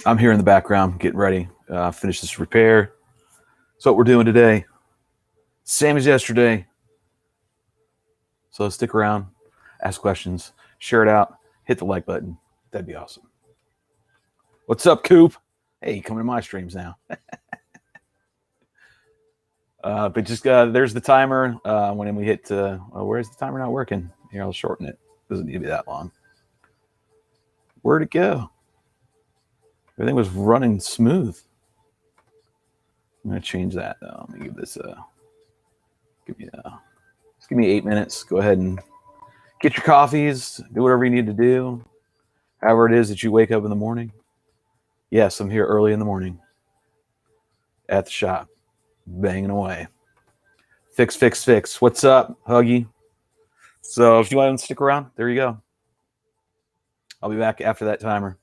I'm here in the background getting ready. Finish this repair. So what we're doing today, same as yesterday. So stick around, ask questions, share it out, hit the like button. That'd be awesome. What's up, Coop? Hey, you coming to my streams now. But just there's the timer. When we hit, where's the timer not working? Here, I'll shorten it. Doesn't need to be that long. Where'd it go? Everything was running smooth. I'm gonna change that though. Let me give this give me 8 minutes. Go ahead and get your coffees, do whatever you need to do, however it is that you wake up in the morning. Yes, I'm here early in the morning at the shop, banging away. Fix, fix, fix. What's up, Huggy? So if you want to stick around, there you go. I'll be back after that timer.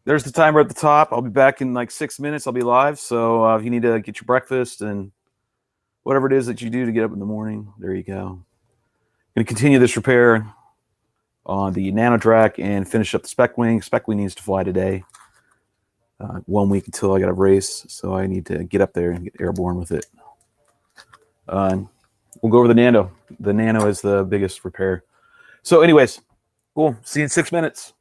There's the timer at the top. I'll be back in like 6 minutes. I'll be live. So if you need to get your breakfast and whatever it is that you do to get up in the morning, there you go. Going to continue this repair on the Nano Drak and finish up the Spec Wing. Spec Wing needs to fly today. 1 week until I got a race, so I need to get up there and get airborne with it. We'll go over the Nano. The Nano is the biggest repair. So anyways, cool. See you in 6 minutes.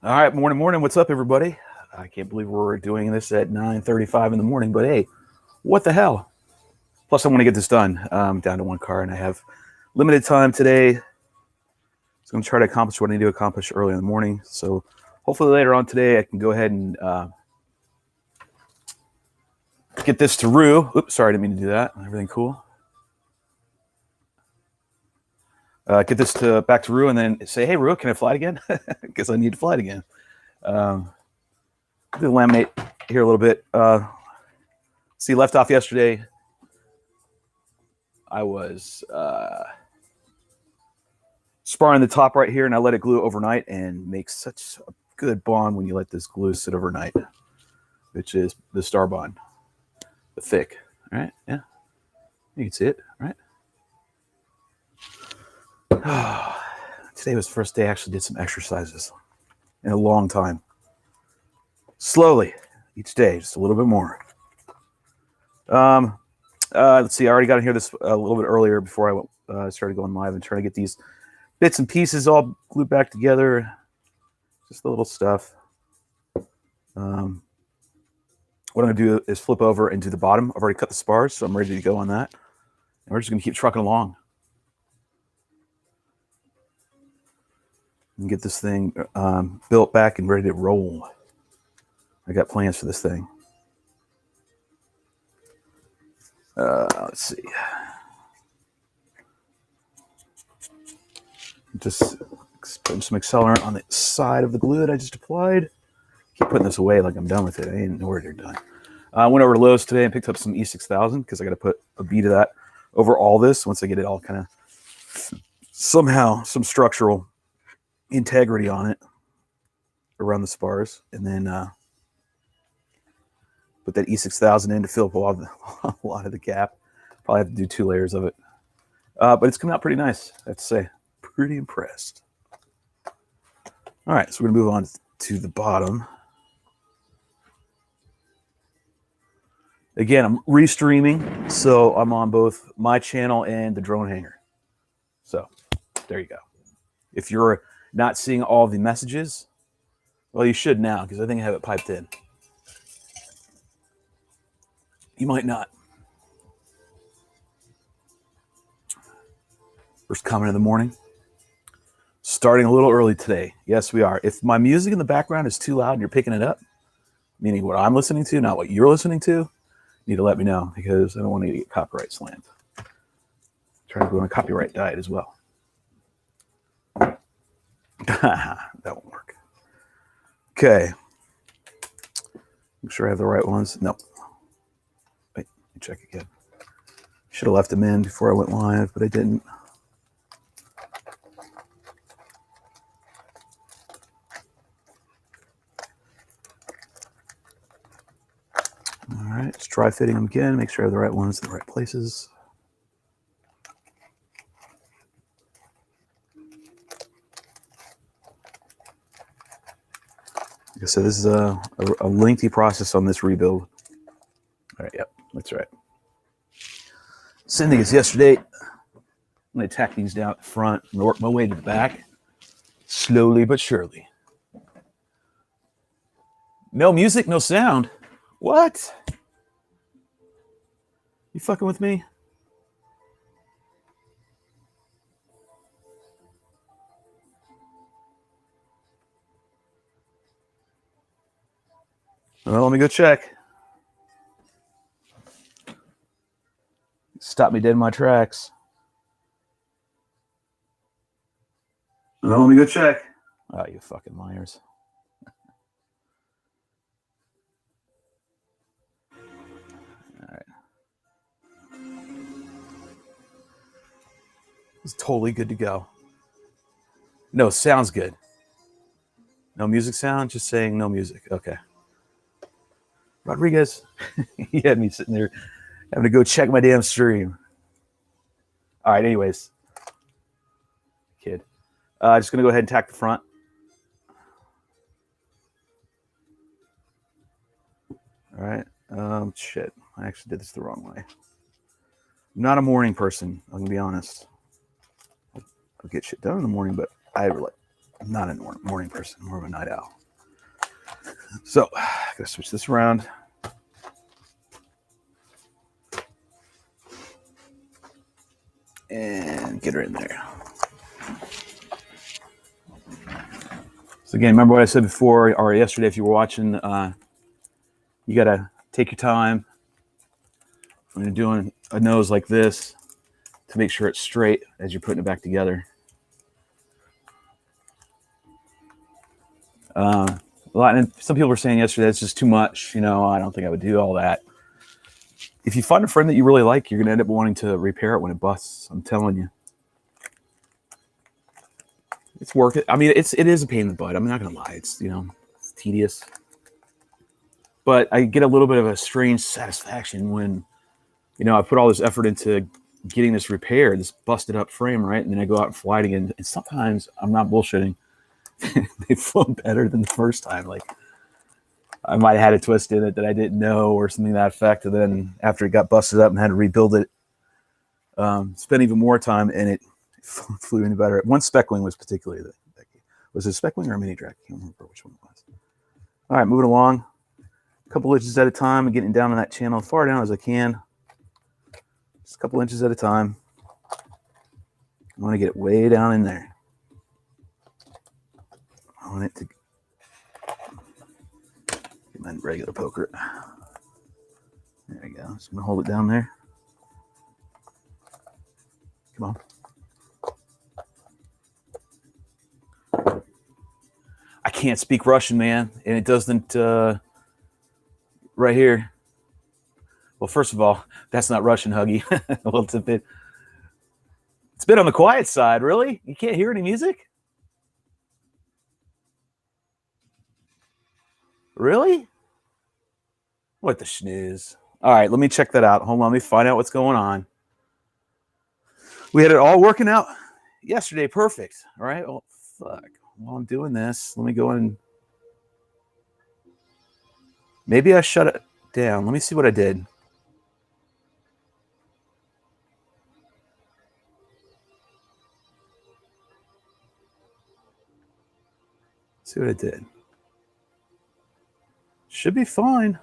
All right, morning. What's up, everybody? I can't believe we're doing this at 9:35 in the morning, but hey, what the hell? Plus, I want to get this done. Down to one car, and I have limited time today. So I'm going to try to accomplish what I need to accomplish early in the morning. So hopefully later on today, I can go ahead and get this to Rue. Oops, sorry, I didn't mean to do that. Everything cool? Get this back to Rue and then say, hey, Rue, can I fly it again? Because I need to fly it again. Do the laminate here a little bit. See, left off yesterday. I was sparring the top right here, and I let it glue overnight, and makes such a good bond when you let this glue sit overnight, which is the star bond, the thick. All right, yeah, you can see it, right? Today was the first day I actually did some exercises in a long time. Slowly, each day, just a little bit more. Let's see, I already got in here this a little bit earlier before I started going live and trying to get these bits and pieces all glued back together. Just the little stuff. What I'm going to do is flip over and do the bottom. I've already cut the spars, so I'm ready to go on that. And we're just going to keep trucking along. And get this thing built back and ready to roll. I got plans for this thing. Let's see. Just putting some accelerant on the side of the glue that I just applied. Keep putting this away like I'm done with it. I didn't know where they're done. I went over to Lowe's today and picked up some E6000 because I got to put a bead of that over all this once I get it all kind of somehow some structural integrity on it around the spars, and then put that E6000 in to fill up a lot of the gap. Probably have to do 2 layers of it, but it's coming out pretty nice, I have to say. Pretty impressed. All right, so we're gonna move on to the bottom. Again, I'm restreaming, so I'm on both my channel and the drone hanger. So there you go. If you're not seeing all the messages, well, you should now, because I think I have it piped in. You might not. First comment of the morning. Starting a little early today. Yes, we are. If my music in the background is too loud and you're picking it up, meaning what I'm listening to, not what you're listening to, you need to let me know, because I don't want to get copyright slammed. Trying to go on a copyright diet as well. That won't work. Okay. Make sure I have the right ones. Nope. Wait, let me check again. Should have left them in before I went live, but I didn't. All right, let's try fitting them again. Make sure I have the right ones in the right places. Like I said, this is a lengthy process on this rebuild. All right, yep, that's right. Sending us yesterday. I'm going to tack these down at the front and work my way to the back. Slowly but surely. No music, no sound. What? You fucking with me? Well, let me go check. Stop me dead in my tracks. Well, let me go check. Oh, you fucking liars. All right. It's totally good to go. No, sounds good. No music sound, just saying no music. Okay. Rodriguez, he had me sitting there having to go check my damn stream. All right, anyways. Kid. Just going to go ahead and tack the front. All right. Shit. I actually did this the wrong way. I'm not a morning person, I'm going to be honest. I'll get shit done in the morning, but I I'm not a morning person, I'm more of a night owl. So, I'm going to switch this around. And get her in there. So again, remember what I said before or yesterday if you were watching, you got to take your time when you're doing a nose like this to make sure it's straight as you're putting it back together. And some people were saying yesterday it's just too much. You know, I don't think I would do all that. If you find a friend that you really like, you're going to end up wanting to repair it when it busts. I'm telling you. It's worth it. I mean, it is a pain in the butt. I'm not going to lie. It's, you know, it's tedious. But I get a little bit of a strange satisfaction when, you know, I put all this effort into getting this repaired, this busted up frame, right? And then I go out and fly it again. And sometimes, I'm not bullshitting, they flow better than the first time. Like, I might have had a twist in it that I didn't know or something to that effect. And then after it got busted up and had to rebuild it, spent even more time and it flew any better. One Spec wing was particularly, was it a Spec wing or a mini Drak? I can't remember which one it was. All right, moving along. A couple inches at a time and getting down in that channel as far down as I can. Just a couple inches at a time. I want to get it way down in there. I want it to get my regular poker. There we go. Just gonna hold it down there. Come on. I can't speak Russian, man, and it doesn't. Right here. Well, first of all, that's not Russian, Huggy. Well, it's been on the quiet side, really? You can't hear any music? Really? What the schniz? All right, let me check that out. Hold on, let me find out what's going on. We had it all working out yesterday. Perfect. All right. Oh, fuck. While I'm doing this, let me go in. Maybe I shut it down. Let me see what I did. See what I did. Should be fine.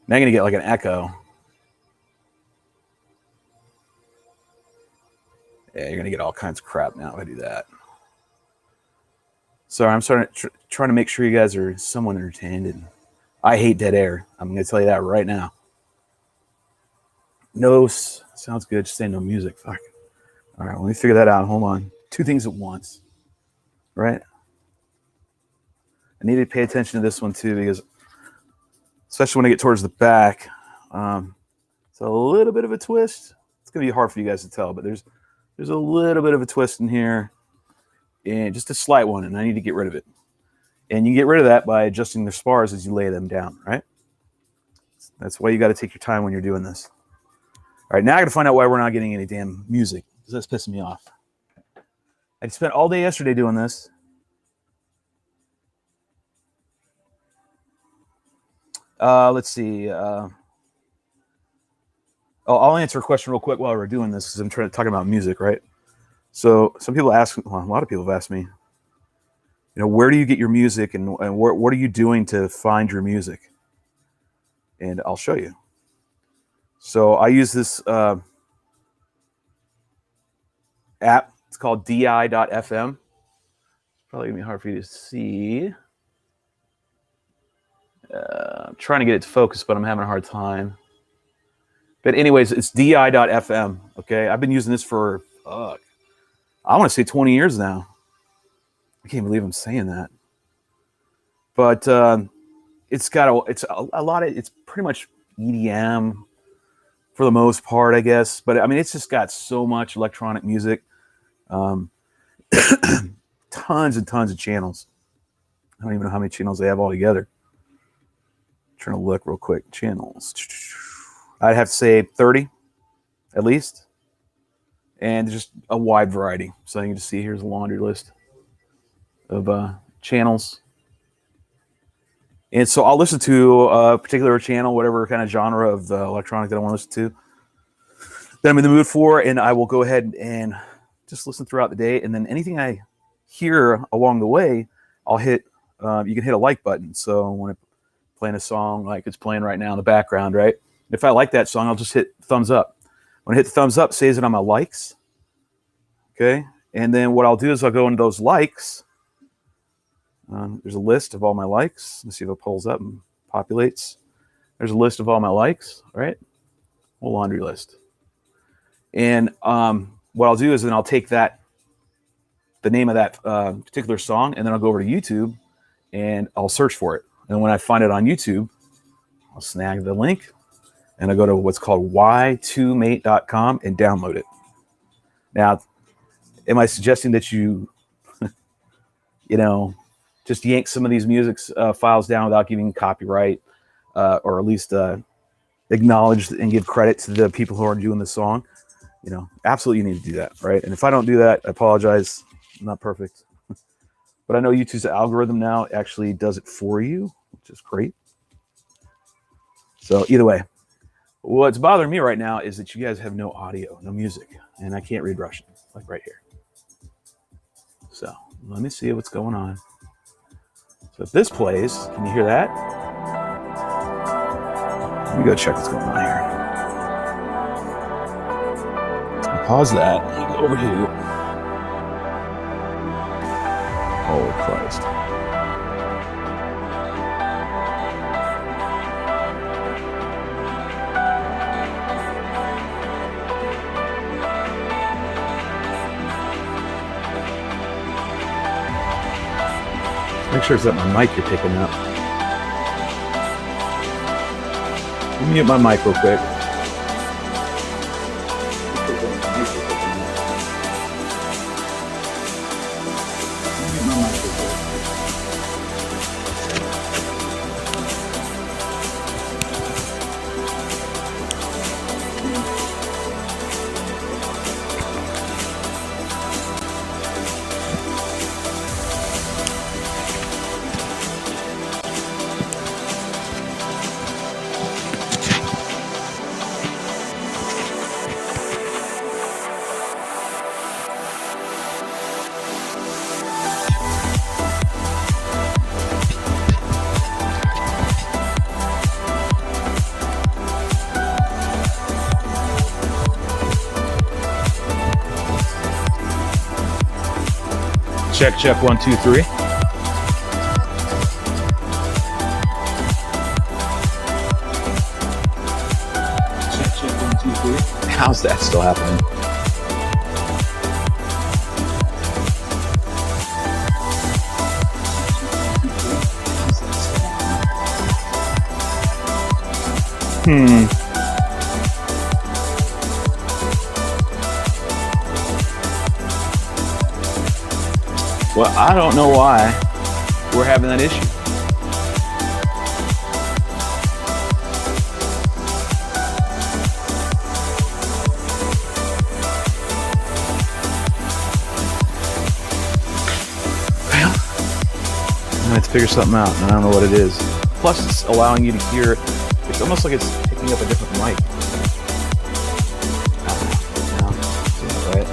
Now I'm going to get like an echo. Yeah, you're going to get all kinds of crap now if I do that. Sorry, I'm trying to make sure you guys are somewhat entertained. And I hate dead air. I'm going to tell you that right now. No, sounds good. Just say no music. Fuck. All right, let me figure that out. Hold on. Two things at once. Right? I need to pay attention to this one too because, especially when I get towards the back, it's a little bit of a twist. It's going to be hard for you guys to tell, but there's a little bit of a twist in here, and just a slight one, and I need to get rid of it. And you get rid of that by adjusting the spars as you lay them down, right? That's why you got to take your time when you're doing this. All right, now I got to find out why we're not getting any damn music, because that's pissing me off. I spent all day yesterday doing this. Let's see. I'll answer a question real quick while we're doing this because I'm talking about music, right? So some people ask, well, a lot of people have asked me, you know, where do you get your music and what are you doing to find your music? And I'll show you. So I use this app. It's called di.fm. It's probably going to be hard for you to see. I'm trying to get it to focus, but I'm having a hard time. But anyways, it's di.fm, okay? I've been using this for, I want to say 20 years now. I can't believe I'm saying that. But it's a lot of, it's pretty much EDM for the most part, I guess. But I mean, it's just got so much electronic music. Tons and tons of channels. I don't even know how many channels they have altogether. Trying to look real quick. Channels. I'd have to say 30 at least. And there's just a wide variety. So you can just see here's a laundry list of channels. And so I'll listen to a particular channel, whatever kind of genre of electronic that I want to listen that I'm in the mood for, and I will go ahead and just listen throughout the day. And then anything I hear along the way, I'll hit. You can hit a like button. So when I'm playing a song like it's playing right now in the background, right? If I like that song, I'll just hit thumbs up. When I hit the thumbs up, saves it on my likes. Okay, and then what I'll do is I'll go into those likes. There's a list of all my likes. Let's see if it pulls up and populates. There's a list of all my likes, right? Whole laundry list. And what I'll do is then I'll take the name of that particular song, and then I'll go over to YouTube and I'll search for it. And when I find it on YouTube, I'll snag the link and I go to what's called y2mate.com and download it. Now, am I suggesting that you, just yank some of these music files down without giving copyright, or at least acknowledge and give credit to the people who are doing the song? Absolutely you need to do that, right? And if I don't do that, I apologize. I'm not perfect. But I know YouTube's algorithm now actually does it for you, which is great. So either way, what's bothering me right now is that you guys have no audio, no music, and I can't read Russian, like right here. So let me see what's going on. So if this plays, can you hear that? Let me go check what's going on here. I'll pause that. I'll go over here. Holy Christ. Make sure it's that my mic you're picking up. Let me mute my mic real quick. Check, check, 1, 2, 3. Check, check, 1, 2, 3. How's that still happening? Well, I don't know why we're having that issue. Well, I'm gonna have to figure something out, and I don't know what it is. Plus, it's allowing you to hear. It's almost like it's picking up a different mic. I don't know. Yeah, right.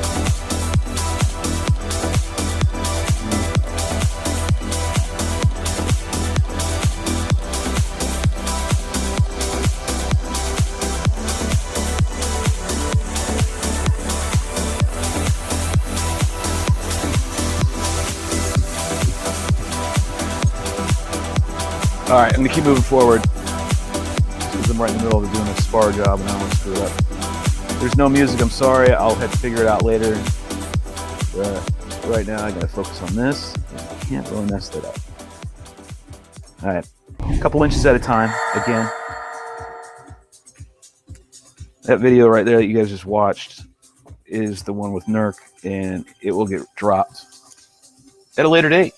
All right, I'm gonna keep moving forward because I'm right in the middle of doing a spar job and I don't want to screw it up. There's no music, I'm sorry. I'll have to figure it out later. Right now, I gotta focus on this. I can't really mess that up. All right, a couple inches at a time, again. That video right there that you guys just watched is the one with Nurk, and it will get dropped at a later date.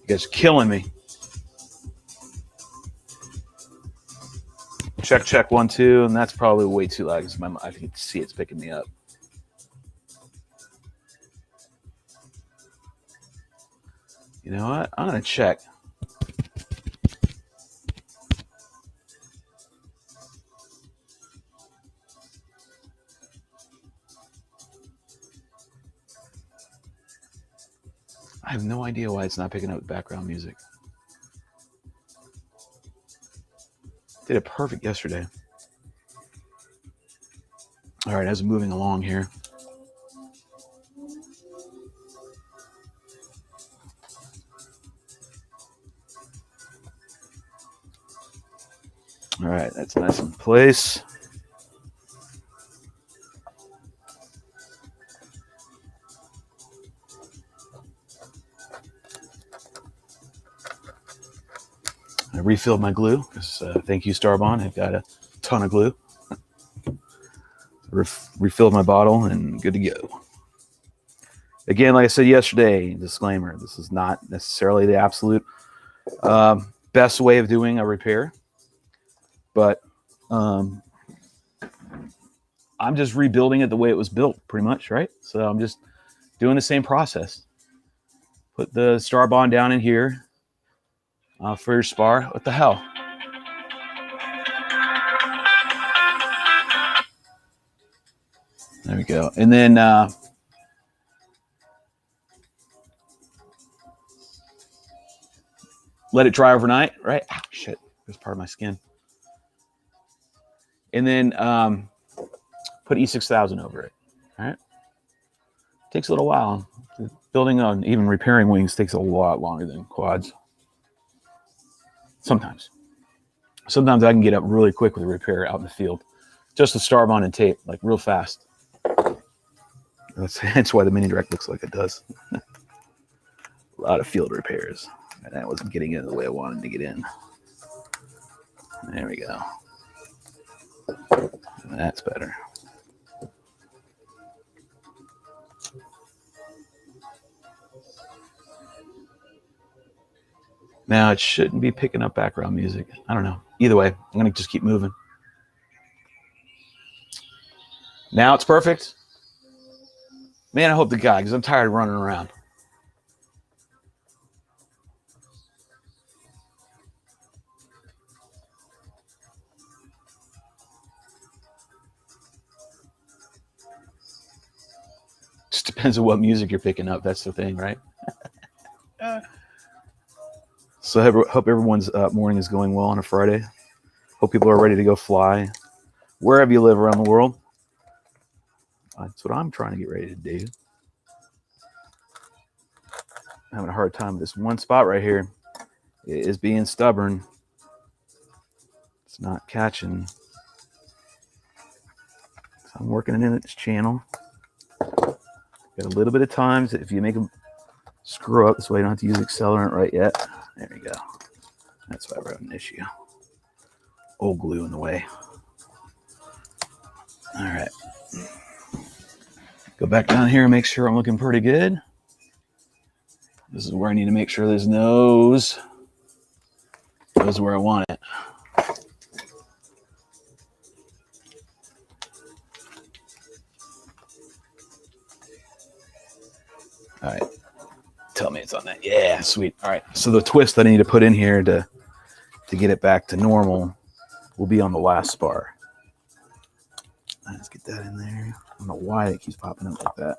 You guys are killing me. Check, check, 1, 2, and that's probably way too loud because I can see it's picking me up. You know what? I'm gonna check. I have no idea why it's not picking up background music. Did it perfect yesterday. All right, as I'm moving along here. All right, that's nice in place. I refilled my glue because thank you, Starbond. I've got a ton of glue. Refilled my bottle and good to go. Again, like I said yesterday, disclaimer, this is not necessarily the absolute best way of doing a repair, but I'm just rebuilding it the way it was built, pretty much, right? So I'm just doing the same process. Put the Starbond down in here for your spar. What the hell? There we go. And then let it dry overnight, right? Oh, shit, there's part of my skin. And then put E6000 over it, all right? Takes a little while. Building on even repairing wings takes a lot longer than quads. Sometimes I can get up really quick with a repair out in the field. Just with Starbond and tape, like real fast. That's why the mini Drak looks like it does. A lot of field repairs. And that wasn't getting in the way I wanted to get in. There we go. That's better. Now it shouldn't be picking up background music. I don't know. Either way, I'm going to just keep moving. Now it's perfect. Man, I hope to God, because I'm tired of running around. Just depends on what music you're picking up. That's the thing, right? So I hope everyone's morning is going well on a Friday. Hope people are ready to go fly wherever you live around the world. That's what I'm trying to get ready to do. I'm having a hard time with this one spot right here. It is being stubborn. It's not catching. So I'm working it in its channel. Got a little bit of time. So if you make them screw up, this way you don't have to use accelerant right yet. There we go. That's why we're having an issue. Old glue in the way. All right. Go back down here and make sure I'm looking pretty good. This is where I need to make sure there's nose. Nose is where I want it. All right. Tell me it's on that. Yeah, sweet. All right. So the twist that I need to put in here to get it back to normal will be on the last spar. Let's get that in there. I don't know why it keeps popping up like that.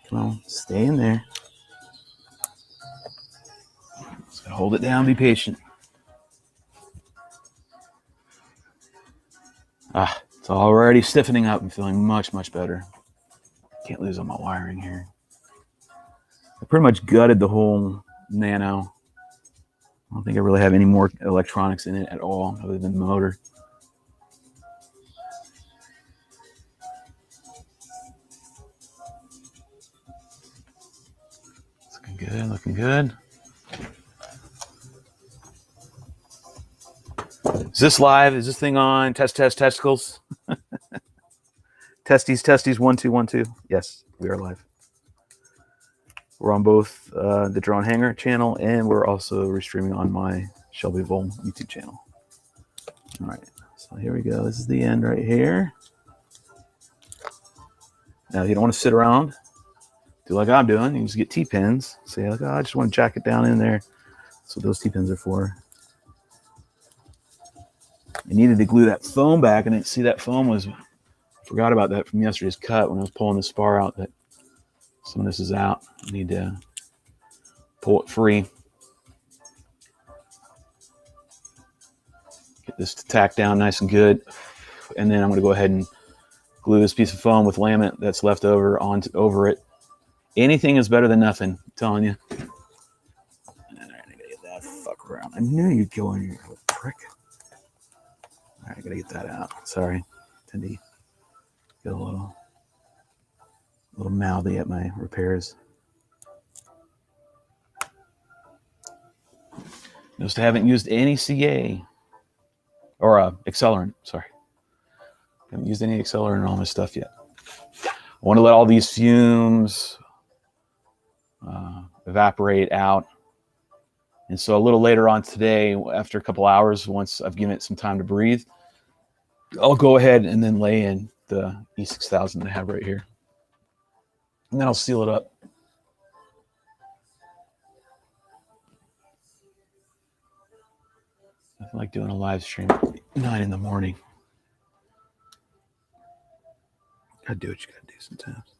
Come on, stay in there. Just gotta hold it down, be patient. It's already stiffening up and feeling much, much better. Can't lose on my wiring here. I pretty much gutted the whole Nano. I don't think I really have any more electronics in it at all other than the motor. Looking good, looking good. Is this live? Is this thing on? Test, test, testicles. Testes, testes, 1, 2, 1, 2. Yes, we are live. We're on both the Drone Hanger channel, and we're also restreaming on my Shelby Vol YouTube channel. All right, so here we go. This is the end right here. Now, if you don't want to sit around, do like I'm doing. You can just get T-pins. Say, like, oh, I just want to jack it down in there. That's what those T-pins are for. I needed to glue that foam back, and I didn't see that foam was... Forgot about that from yesterday's cut when I was pulling the spar out. That Some of this is out. I need to pull it free. Get this tacked down nice and good. And then I'm going to go ahead and glue this piece of foam with laminate that's left over over it. Anything is better than nothing, I'm telling you. And I gotta get that fuck around. I knew you'd go in here, little prick. All right, I gotta get that out. Sorry. Tend to get a little mouthy at my repairs. Notice I haven't used any CA or accelerant. Sorry, I haven't used any accelerant in all my stuff yet. I want to let all these fumes evaporate out. And so a little later on today, after a couple hours, once I've given it some time to breathe, I'll go ahead and then lay in the E6000 I have right here. And then I'll seal it up. Nothing like doing a live stream at 9 in the morning. Gotta do what you gotta do sometimes.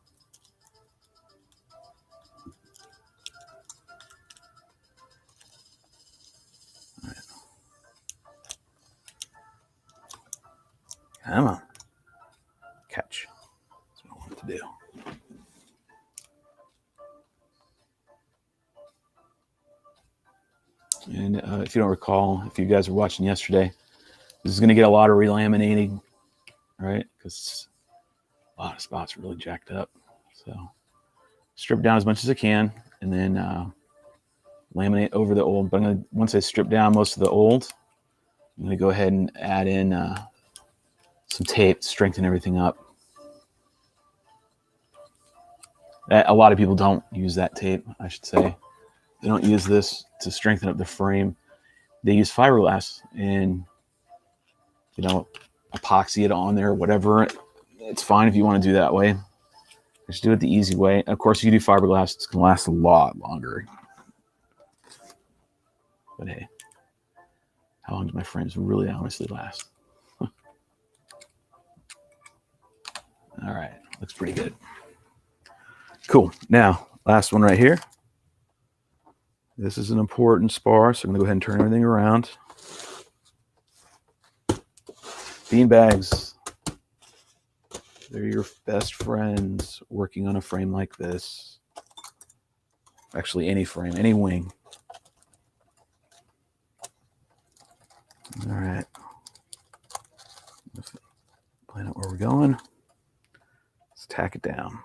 All right. Come on. Catch. That's what I want to do. And if you don't recall, if you guys were watching yesterday, this is going to get a lot of relaminating, right? Because a lot of spots are really jacked up. So strip down as much as I can, and then laminate over the old. But I'm going to, once I strip down most of the old, I'm going to go ahead and add in some tape to strengthen everything up. A lot of people don't use that tape, I should say. They don't use this to strengthen up the frame. They use fiberglass and, you know, epoxy it on there, whatever. It's fine if you want to do that way. Just do it the easy way. Of course, if you do fiberglass, it's going to last a lot longer. But hey, how long do my frames really honestly last? All right, looks pretty good. Cool. Now, last one right here. This is an important spar, so I'm going to go ahead and turn everything around. Bean bags. They're your best friends working on a frame like this. Actually, any frame, any wing. All right. Let's plan out where we're going. Let's tack it down.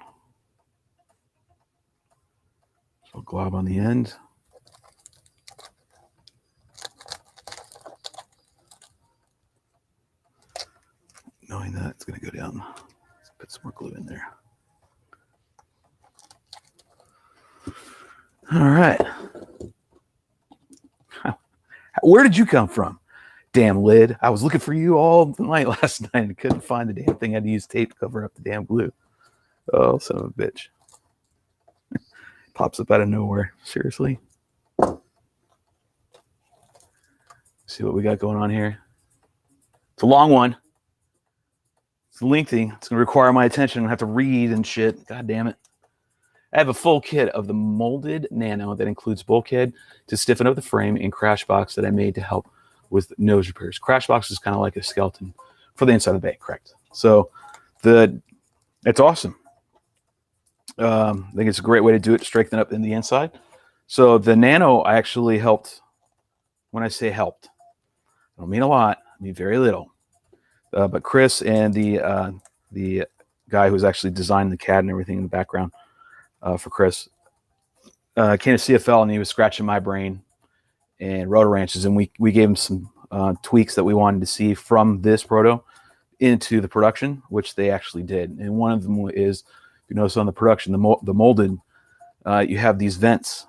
So glob on the end. Knowing that it's going to go down. Let's put some more glue in there. All right. Where did you come from? Damn lid. I was looking for you all night last night and couldn't find the damn thing. I had to use tape to cover up the damn glue. Oh, son of a bitch. Pops up out of nowhere. Seriously. See what we got going on here. It's a long one. It's lengthy. It's going to require my attention. I have to read and shit. God damn it. I have a full kit of the molded nano that includes bulkhead to stiffen up the frame and crash box that I made to help with nose repairs. Crash box is kind of like a skeleton for the inside of the bay, correct? So it's awesome. I think it's a great way to do it, to strengthen up in the inside. So the nano actually helped. When I say helped, I don't mean a lot. I mean very little. But Chris and the guy who's actually designed the CAD and everything in the background for Chris came to CFL, and he was scratching my brain and rotor wrenches, and we gave him some tweaks that we wanted to see from this proto into the production, which they actually did. And one of them is, you notice on the production, the molded, you have these vents,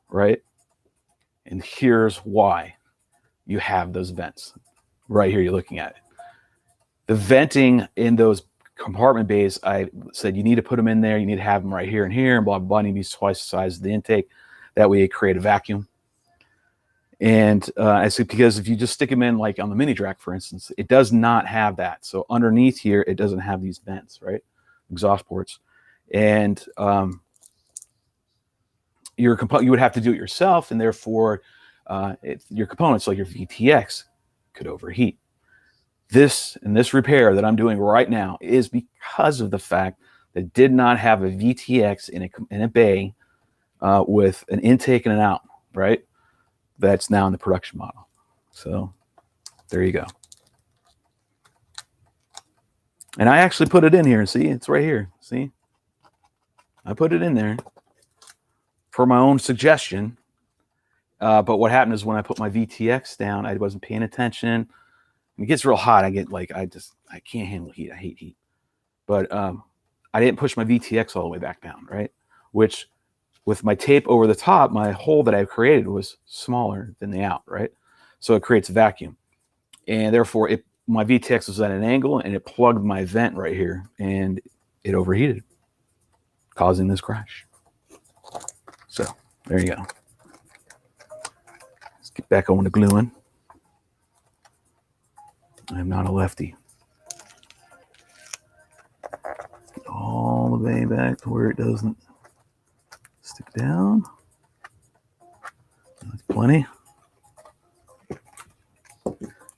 right? And here's why you have those vents. Right here, you're looking at it. The venting in those compartment bays, I said you need to put them in there. You need to have them right here and here, and blah, blah, blah. You need twice the size of the intake. That way you create a vacuum. And I said, because if you just stick them in, like on the mini Drak, for instance, it does not have that. So underneath here, it doesn't have these vents, right? Exhaust ports. And you would have to do it yourself, and therefore your components like your VTX could overheat. This repair that I'm doing right now is because of the fact that it did not have a VTX in a bay with an intake and an out, right? That's now in the production model. So there you go. And I actually put it in here. See, it's right here. See, I put it in there for my own suggestion. But what happened is when I put my VTX down, I wasn't paying attention. It gets real hot. I can't handle heat. I hate heat. But I didn't push my VTX all the way back down, right? Which, with my tape over the top, my hole that I created was smaller than the out, right? So it creates a vacuum. And therefore, my VTX was at an angle, and it plugged my vent right here, and it overheated, causing this crash. So there you go. Let's get back on to gluing. I'm not a lefty. Get all the way back to where it doesn't stick down. That's plenty.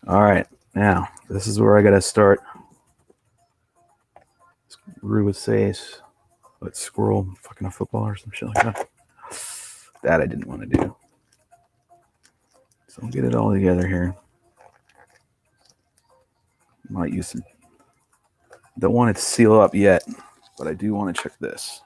All right, now this is where I gotta start. Rue would say, "What squirrel fucking a football or some shit like that." That I didn't want to do. So I'll get it all together here. Might use some. Don't want it to seal up yet, but I do want to check this.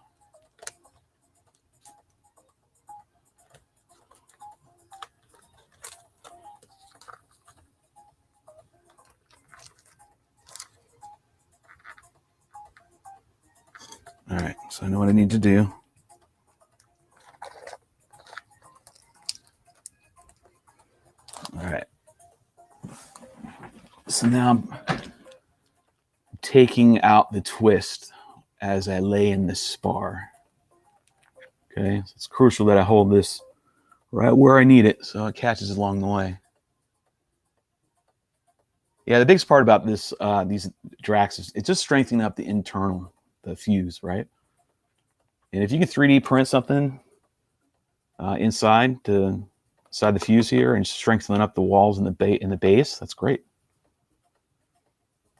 All right, so I know what I need to do. All right. So now I'm taking out the twist as I lay in the spar. Okay, so it's crucial that I hold this right where I need it so it catches along the way. Yeah, the biggest part about this these Draks is it's just strengthening up the internal, the fuse, right? And if you can 3D print something inside the fuse here and strengthen up the walls and the base, that's great.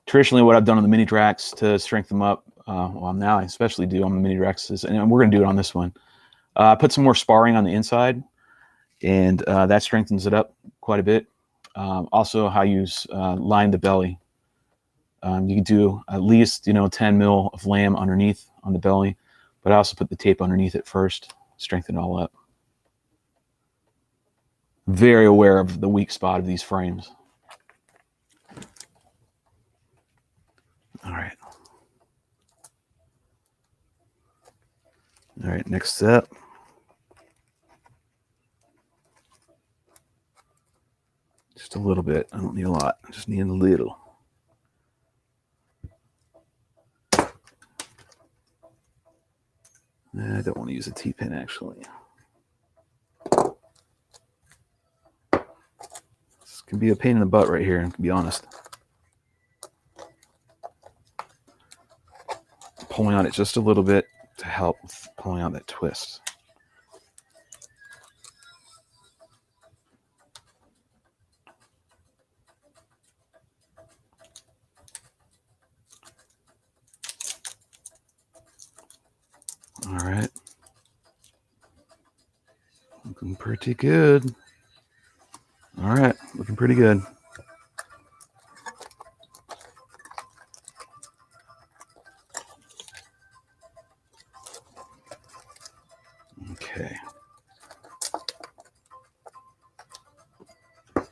Traditionally, what I've done on the mini Draks to strengthen them up, well, now I especially do on the mini Draks, is, and we're going to do it on this one, put some more sparring on the inside, and that strengthens it up quite a bit. Also, how you line the belly. You can do at least 10 mil of lamb underneath on the belly, but I also put the tape underneath it first, strengthen it all up. Very aware of the weak spot of these frames. All right. All right, next step. Just a little bit. I don't need a lot. I just need a little. I don't want to use a T-pin, actually. This can be a pain in the butt right here, to be honest. Pulling on it just a little bit to help with pulling out that twist. All right. Looking pretty good. All right, looking pretty good. Okay. All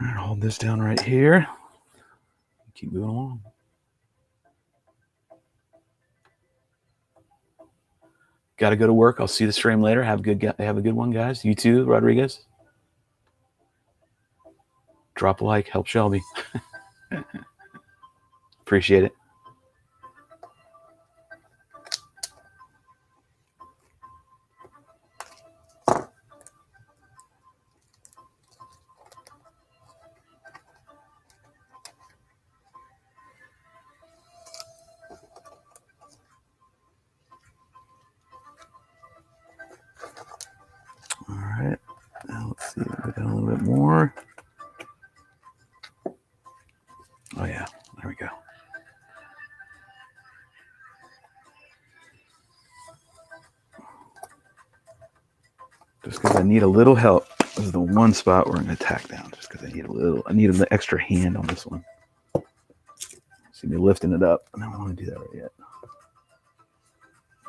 right, hold this down right here. Keep moving along. Got to go to work. I'll see the stream later. Have a good one, guys. You too, Rodriguez. Drop a like. Help Shelby. Appreciate it. more. Oh yeah, there we go. Just because I need a little help. This is the one spot where I'm going to tack down. Just because I need an extra hand on this one. See me lifting it up. I don't want to do that right yet.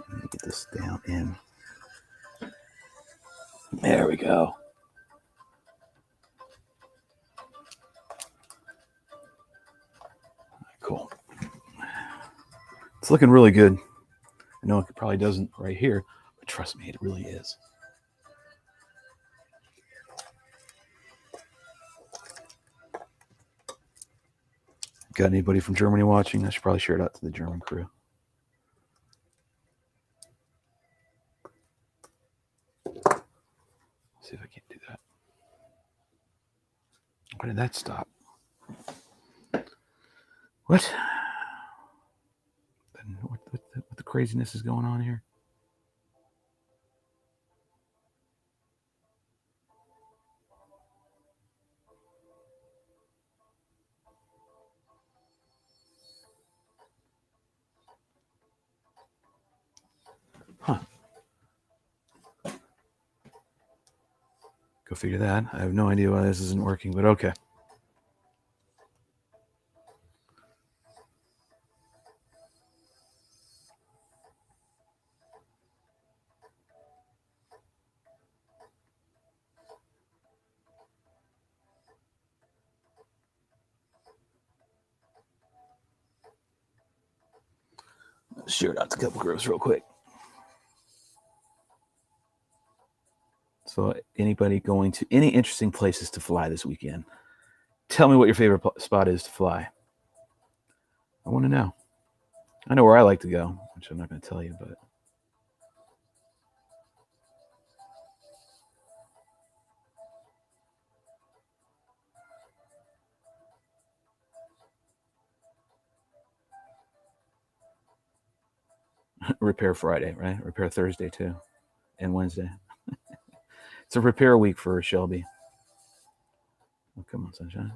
Let me get this down in. There we go. Cool. It's looking really good. I know it probably doesn't right here, but trust me, it really is. Got anybody from Germany watching? I should probably share it out to the German crew. See if I can't do that. Why did that stop? What the craziness is going on here? Huh. Go figure that. I have no idea why this isn't working, but okay. Let's share it out to a couple groups real quick. So anybody going to any interesting places to fly this weekend? Tell me what your favorite spot is to fly. I want to know. I know where I like to go, which I'm not going to tell you, but Repair Friday, right? Repair Thursday too, and Wednesday. It's a repair week for Shelby. Oh, come on, sunshine.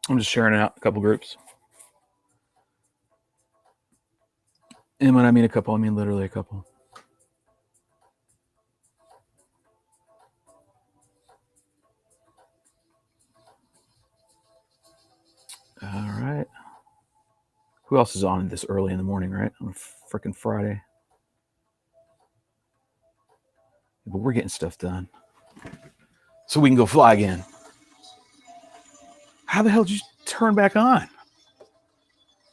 I'm just sharing it out a couple groups. And when I mean a couple, I mean literally a couple. All right. Who else is on this early in the morning, right? On a freaking Friday. But we're getting stuff done. So we can go fly again. How the hell did you turn back on?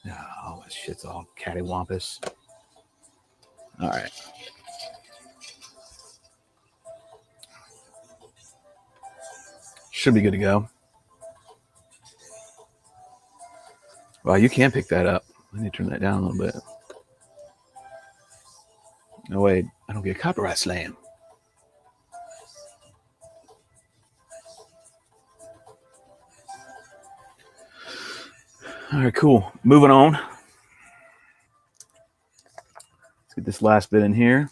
Oh, this shit's all cattywampus. All right. Should be good to go. Well, you can pick that up. I need to turn that down a little bit. No, wait. I don't get copyright slam. All right, cool. Moving on. Let's get this last bit in here.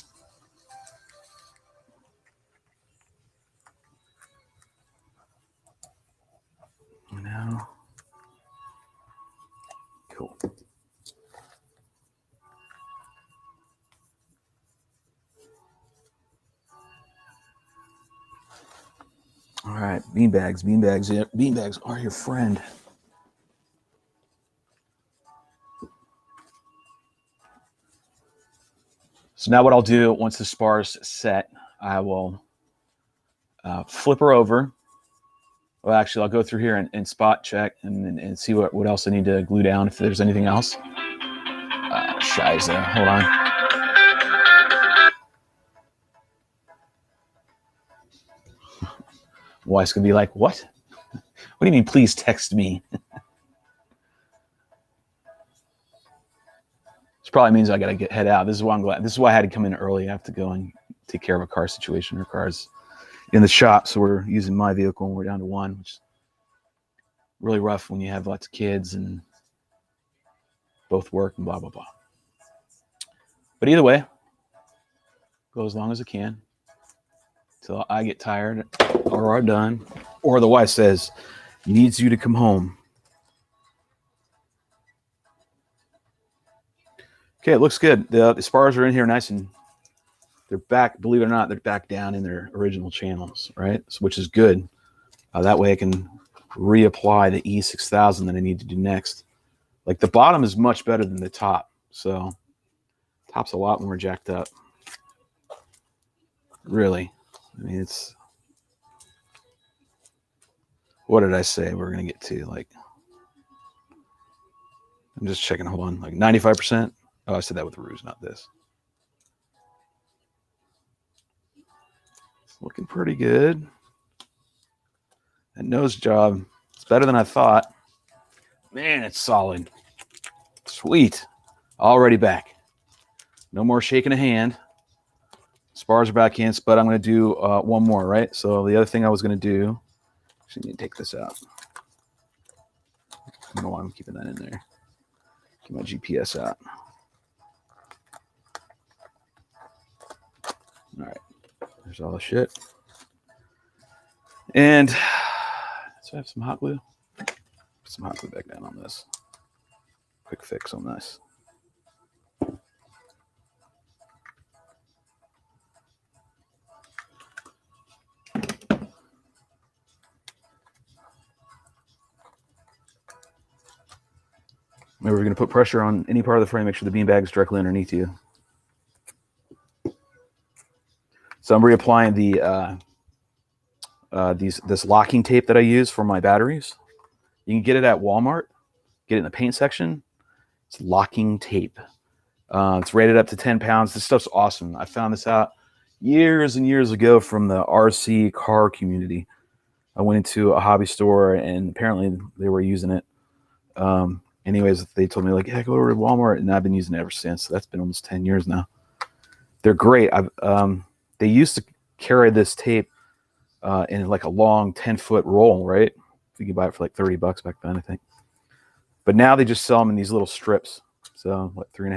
Now, cool. All right, beanbags are your friend. So now what I'll do, once the spar's set, I will flip her over. Well, actually, I'll go through here and spot check and see what else I need to glue down, if there's anything else. Shiza, hold on. Wife's gonna be like, what? What do you mean, please text me? This probably means I gotta head out. This is why I'm glad. This is why I had to come in early. I have to go and take care of a car situation. Her car's in the shop, so we're using my vehicle, and we're down to one, which is really rough when you have lots of kids and both work and blah, blah, blah. But either way, go as long as I can till I get tired or I'm done, or the wife says, needs you to come home. Okay, it looks good. The spars are in here nice, and they're back, believe it or not, they're back down in their original channels, right? So, which is good. That way I can reapply the E6000 that I need to do next. Like the bottom is much better than the top. So top's a lot more jacked up. Really. I mean, it's, what did I say we're going to get to? Like, I'm just checking, hold on, like 95%. Oh, I said that with the ruse, not this. It's looking pretty good. That nose job, it's better than I thought. Man, it's solid. Sweet. Already back. No more shaking a hand. Spars are back in, but I'm going to do one more, right? So the other thing I was going to do, actually need to take this out. I don't know why I'm keeping that in there. Get my GPS out. All right. There's all the shit. And so I have some hot glue. Put some hot glue back down on this. Quick fix on this. Maybe we're going to put pressure on any part of the frame, make sure the beanbag is directly underneath you. So I'm reapplying this locking tape that I use for my batteries. You can get it at Walmart. Get it in the paint section. It's locking tape. It's rated up to 10 pounds. This stuff's awesome. I found this out years and years ago from the RC car community. I went into a hobby store, and apparently they were using it. Anyways, they told me, like, yeah, go over to Walmart, and I've been using it ever since. So that's been almost 10 years now. They're great. They used to carry this tape in like a long 10-foot roll, right? You could buy it for like $30 back then, I think. But now they just sell them in these little strips. So what, 3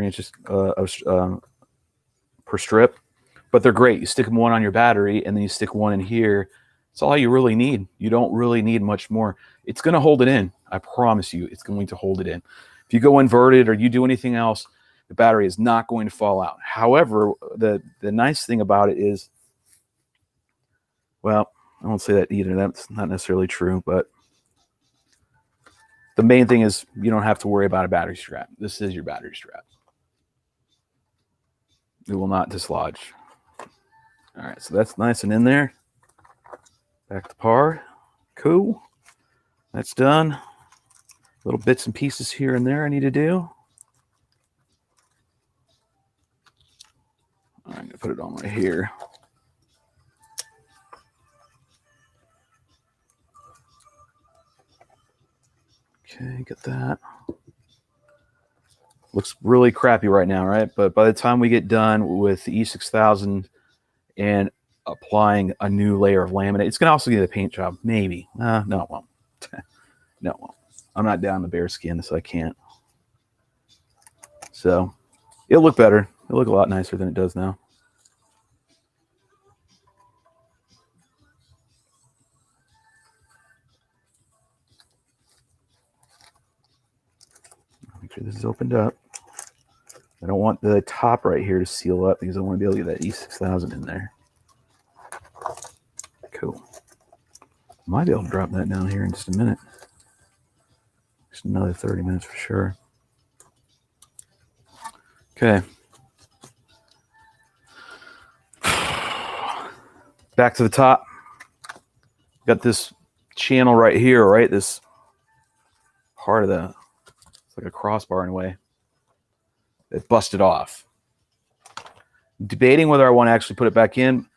inches per strip. But they're great. You stick them one on your battery, and then you stick one in here. That's all you really need. You don't really need much more. It's going to hold it in. I promise you, it's going to hold it in. If you go inverted or you do anything else, the battery is not going to fall out. However, the nice thing about it is, well, I won't say that either. That's not necessarily true, but the main thing is you don't have to worry about a battery strap. This is your battery strap. It will not dislodge. All right, so that's nice and in there. Back to par. Cool. That's done. Little bits and pieces here and there I need to do. I'm going to put it on right here. Okay, get that. Looks really crappy right now, right? But by the time we get done with the E6000 and applying a new layer of laminate, it's going to also get a paint job. Maybe. No, it won't. No, it won't. I'm not down to bare skin, so I can't. So it'll look better. It'll look a lot nicer than it does now. Make sure this is opened up. I don't want the top right here to seal up because I want to be able to get that E6000 in there. Cool. Might be able to drop that down here in just a minute. Just another 30 minutes for sure. Okay. Back to the top. Got this channel right here, right? This part of the, it's like a crossbar in a way. It busted off. Debating whether I want to actually put it back in.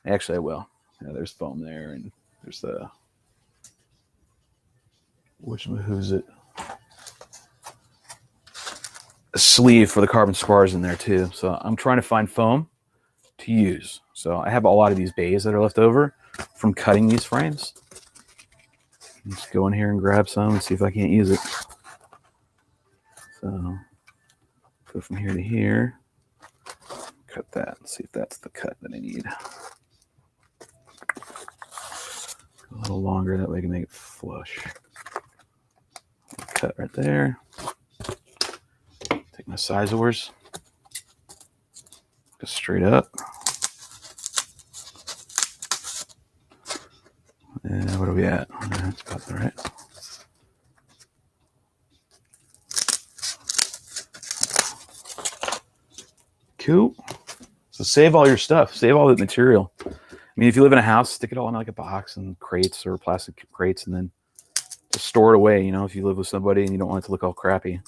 Actually, I will. Yeah, there's foam there, and there's the, who's it? A sleeve for the carbon spars in there too. So I'm trying to find foam to use. So I have a lot of these bays that are left over from cutting these frames. Just go in here and grab some and see if I can't use it. So go from here to here, cut that, see if that's the cut that I need. Go a little longer, that way I can make it flush. Cut right there. Take my sizors, go straight up. And what are we at? That's about the right. Cool. So save all your stuff. Save all the material. I mean, if you live in a house, stick it all in like a box and crates or plastic crates, and then just store it away. You know, if you live with somebody and you don't want it to look all crappy.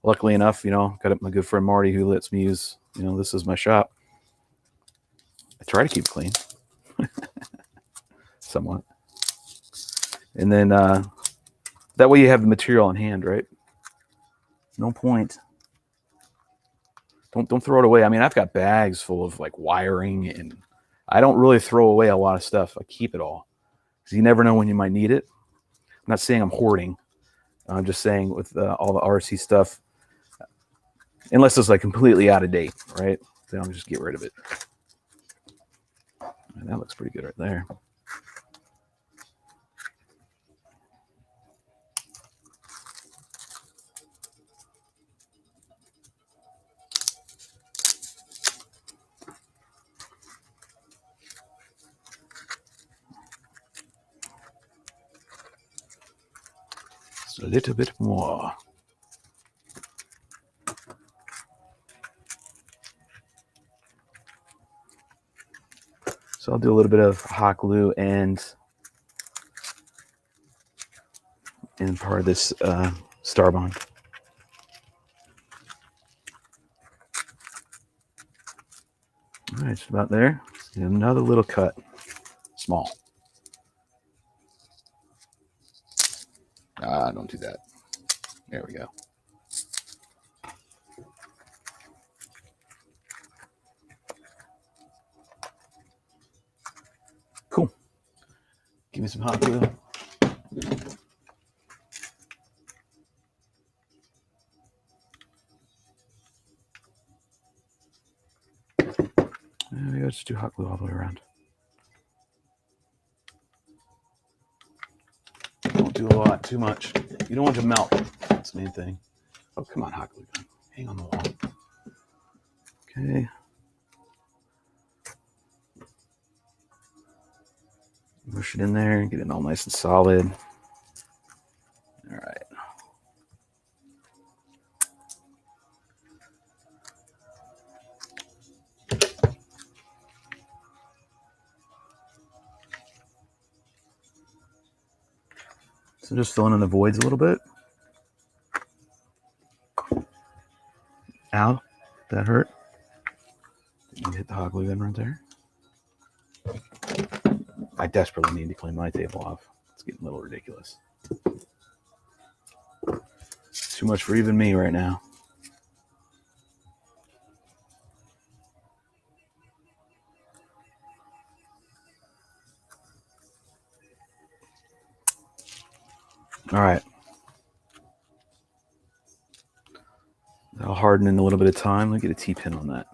Luckily enough, you know, got my good friend Marty who lets me use, you know, this is my shop. I try to keep clean. Somewhat. And then that way you have the material on hand, right? No point. Don't throw it away. I mean, I've got bags full of like wiring, and I don't really throw away a lot of stuff. I keep it all because you never know when you might need it. I'm not saying I'm hoarding. I'm just saying with all the RC stuff, unless it's like completely out of date, right? Then I'll just get rid of it. And that looks pretty good right there. A little bit more. So I'll do a little bit of hot glue and part of this star bond. All right, just about there. Another little cut, small. Don't do that. There we go. Cool. Give me some hot glue. There we go. Just do hot glue all the way around. Don't do a lot, too much. You don't want it to melt. That's the main thing. Oh, come on, hot glue gun. Hang on the wall. Okay. Push it in there, get it all nice and solid. All right. So just filling in the voids a little bit. Ow, that hurt. Didn't hit the hot glue gun right there. I desperately need to clean my table off. It's getting a little ridiculous. Too much for even me right now. All right. That'll harden in a little bit of time. Let me get a T-pin on that.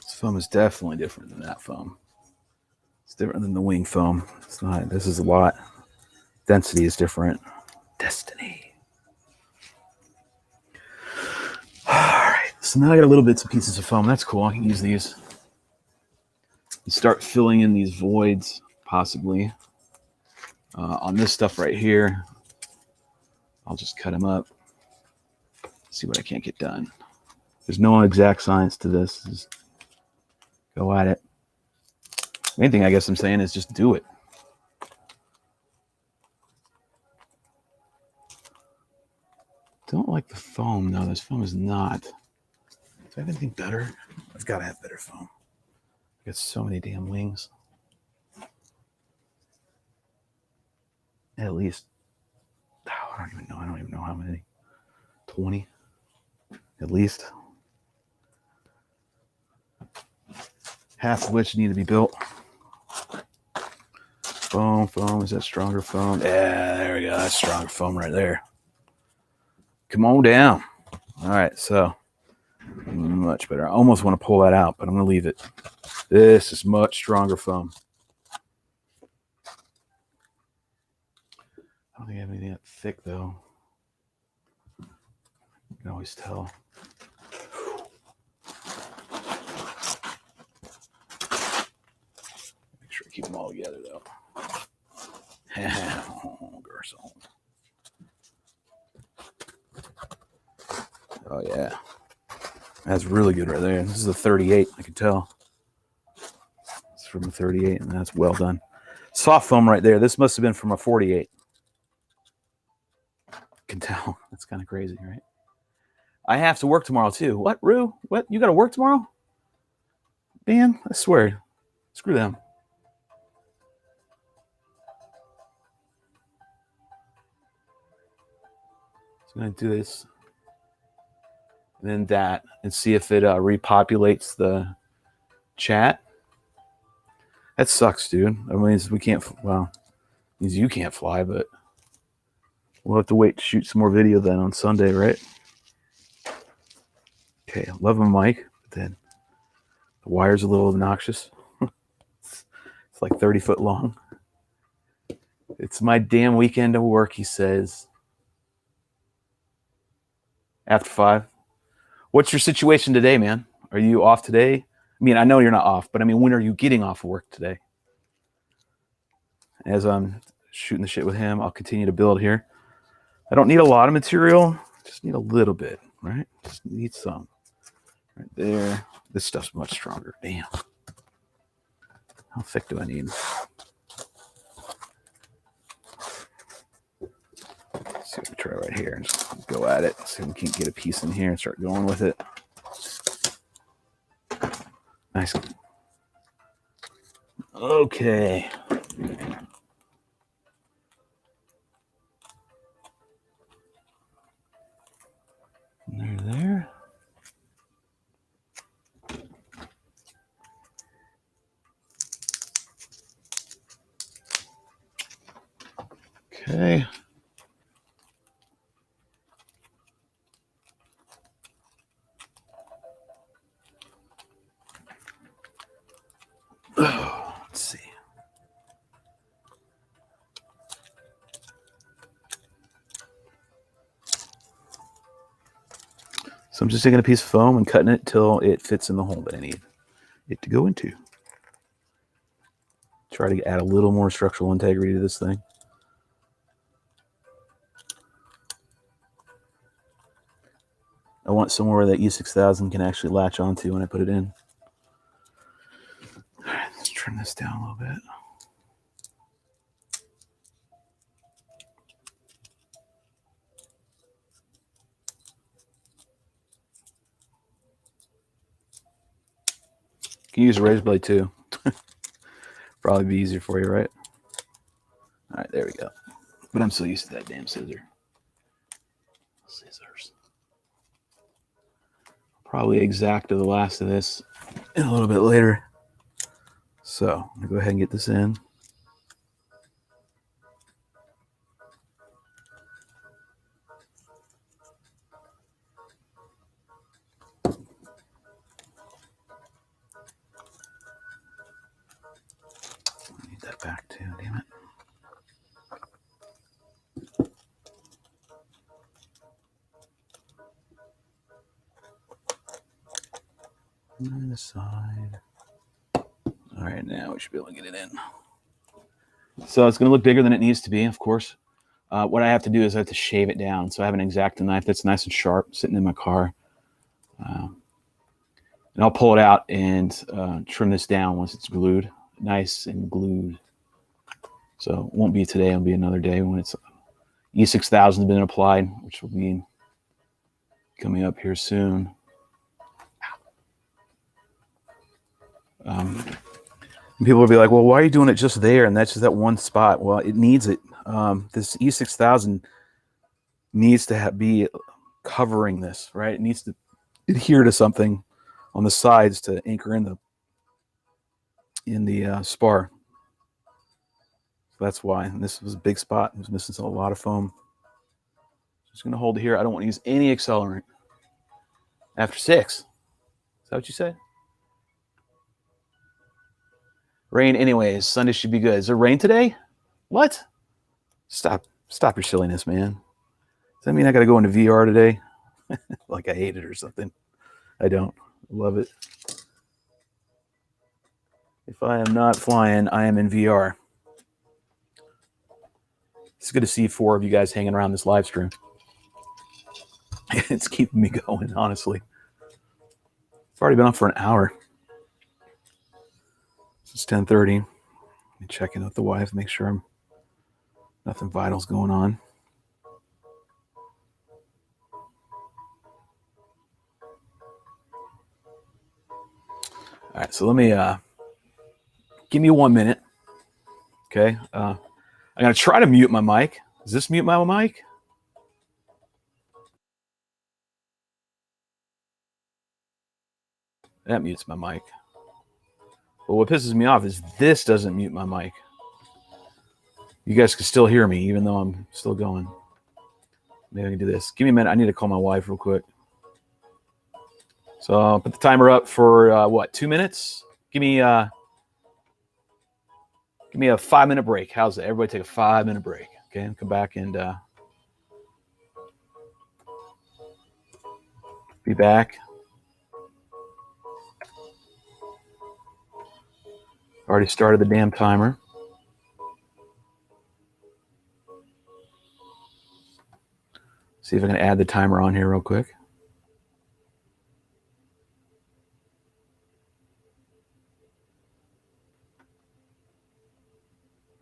This foam is definitely different than that foam. It's different than the wing foam. It's not. This is a lot. Density is different. Destiny. All right. So now I got a little bits of pieces of foam. That's cool. I can use these. You start filling in these voids, possibly. On this stuff right here, I'll just cut them up. See what I can't get done. There's no exact science to this. Just go at it. Main thing I guess I'm saying is just do it. Don't like the foam. No, this foam is not. Do I have anything better? I've got to have better foam. Got so many damn wings. At least, I don't even know how many. 20 at least. Half of which need to be built. Foam, is that stronger foam? Yeah, there we go. That's stronger foam right there. Come on down. All right, so much better. I almost want to pull that out, but I'm going to leave it. This is much stronger foam. I don't think I have anything that thick, though. You can always tell. Make sure I keep them all together, though. Garcon. Oh, yeah. That's really good right there. This is a 38, I can tell. It's from a 38, and that's well done. Soft foam right there. This must have been from a 48. I can tell. That's kind of crazy, right? I have to work tomorrow, too. What, Rue? What? You got to work tomorrow? Man, I swear. Screw them. So I'm going to do this. And then that. And see if it repopulates the chat. That sucks, dude. I mean, we can't, well, it means you can't fly, but we'll have to wait to shoot some more video then on Sunday, right? Okay, I love my mic, but then the wire's a little obnoxious. It's like 30 foot long. It's my damn weekend of work, he says. After 5. What's your situation today, man? Are you off today? I mean, I know you're not off, but I mean, when are you getting off of work today? As I'm shooting the shit with him, I'll continue to build here. I don't need a lot of material. Just need a little bit, right? Just need some. Right there. This stuff's much stronger. Damn. How thick do I need? Let's see if we try right here and just go at it. See if we can get a piece in here and start going with it. Nice. Okay. There. Okay. Let's see. So I'm just taking a piece of foam and cutting it till it fits in the hole that I need it to go into. Try to add a little more structural integrity to this thing. I want somewhere where that E6000 can actually latch onto when I put it in. All right, let's trim this down a little bit. You can use a razor blade too. Probably be easier for you, right? All right, there we go. But I'm so used to that damn scissor. Scissors. Probably exact to the last of this a little bit later. So I'm gonna go ahead and get this in. I need that back too, damn it. On the side. All right, now we should be able to get it in. So it's going to look bigger than it needs to be, of course. What I have to do is I have to shave it down. So I have an X-Acto knife that's nice and sharp sitting in my car. And I'll pull it out and trim this down once it's glued. Nice and glued. So it won't be today. It'll be another day when it's E6000 has been applied, which will be coming up here soon. And people will be like, well, why are you doing it just there? And that's just that one spot. Well, it needs it. This E6000 needs to be covering this, right? It needs to adhere to something on the sides to anchor in the spar. So that's why. And this was a big spot. It was missing a lot of foam. Just going to hold it here. I don't want to use any accelerant after 6. Is that what you said? Rain anyways. Sunday should be good. Is there rain today? What? Stop your silliness, man. Does that mean I got to go into VR today? Like I hate it or something. I don't. I love it. If I am not flying, I am in VR. It's good to see 4 of you guys hanging around this live stream. It's keeping me going, honestly. It's already been on for an hour. It's 10:30. I'm checking with the wife, make sure nothing vital's going on. All right, so let me give me 1 minute. Okay, I'm gonna try to mute my mic. Does this mute my mic? That mutes my mic. But what pisses me off is this doesn't mute my mic. You guys can still hear me even though I'm still going. Maybe I can do this. Give me a minute. I need to call my wife real quick. So I'll put the timer up for what, 2 minutes? Give me a 5-minute break. How's it? Everybody take a 5-minute break. Okay, and come back and be back. Already started the damn timer. See if I can add the timer on here real quick.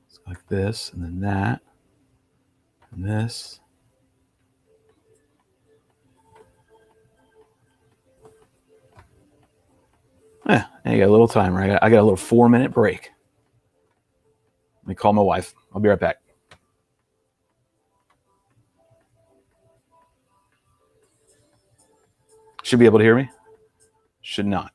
It's like this, and then that, and this. Yeah, and you got a little timer. I got a little 4-minute break. Let me call my wife. I'll be right back. Should be able to hear me? Should not.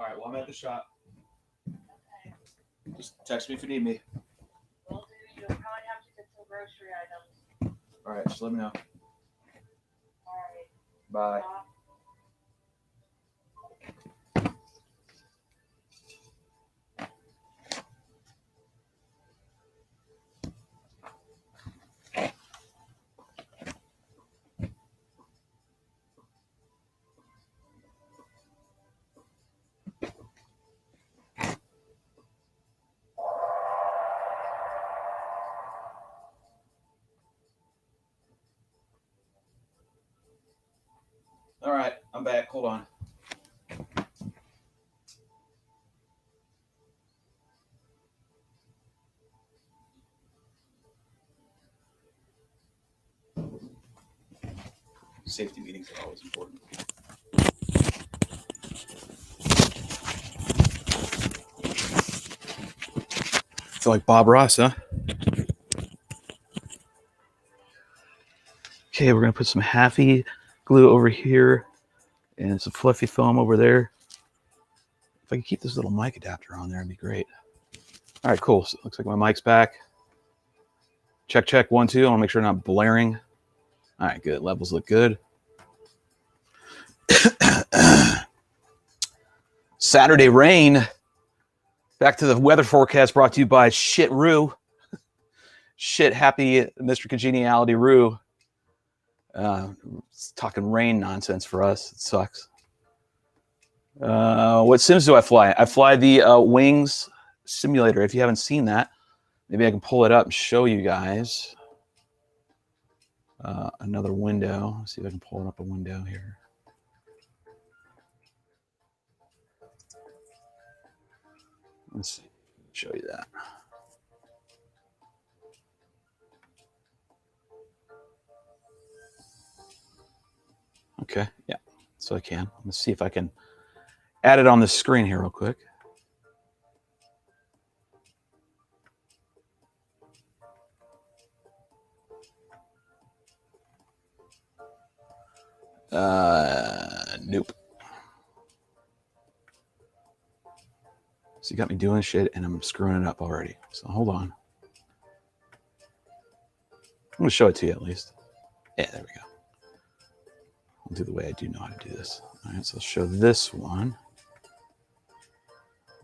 All right, well, I'm at the shop. Just text me if you need me. Will do. You'll probably have to get some grocery items. All right, just let me know. All right. Bye. All right, I'm back. Hold on. Safety meetings are always important. I feel like Bob Ross, huh? Okay, we're going to put some Happy glue over here and some fluffy foam over there. If I could keep this little mic adapter on there, it'd be great. All right, cool. So it looks like my mic's back. Check, check, 1, 2. I want to make sure I'm not blaring. All right, good. Levels look good. Saturday rain. Back to the weather forecast brought to you by Shit Roo. Shit Happy Mr. Congeniality Roo. It's talking rain nonsense for us. It sucks. What sims do I fly? I fly the Wings simulator. If you haven't seen that, maybe I can pull it up and show you guys. Another window. Let's see if I can pull up a window here. Let's see. Show you that. Okay, yeah, so I can. Let's see if I can add it on the screen here real quick. Nope. So you got me doing shit and I'm screwing it up already. So hold on. I'm gonna show it to you at least. Yeah, there we go. I'll do the way I do know how to do this. All right, so I'll show this one.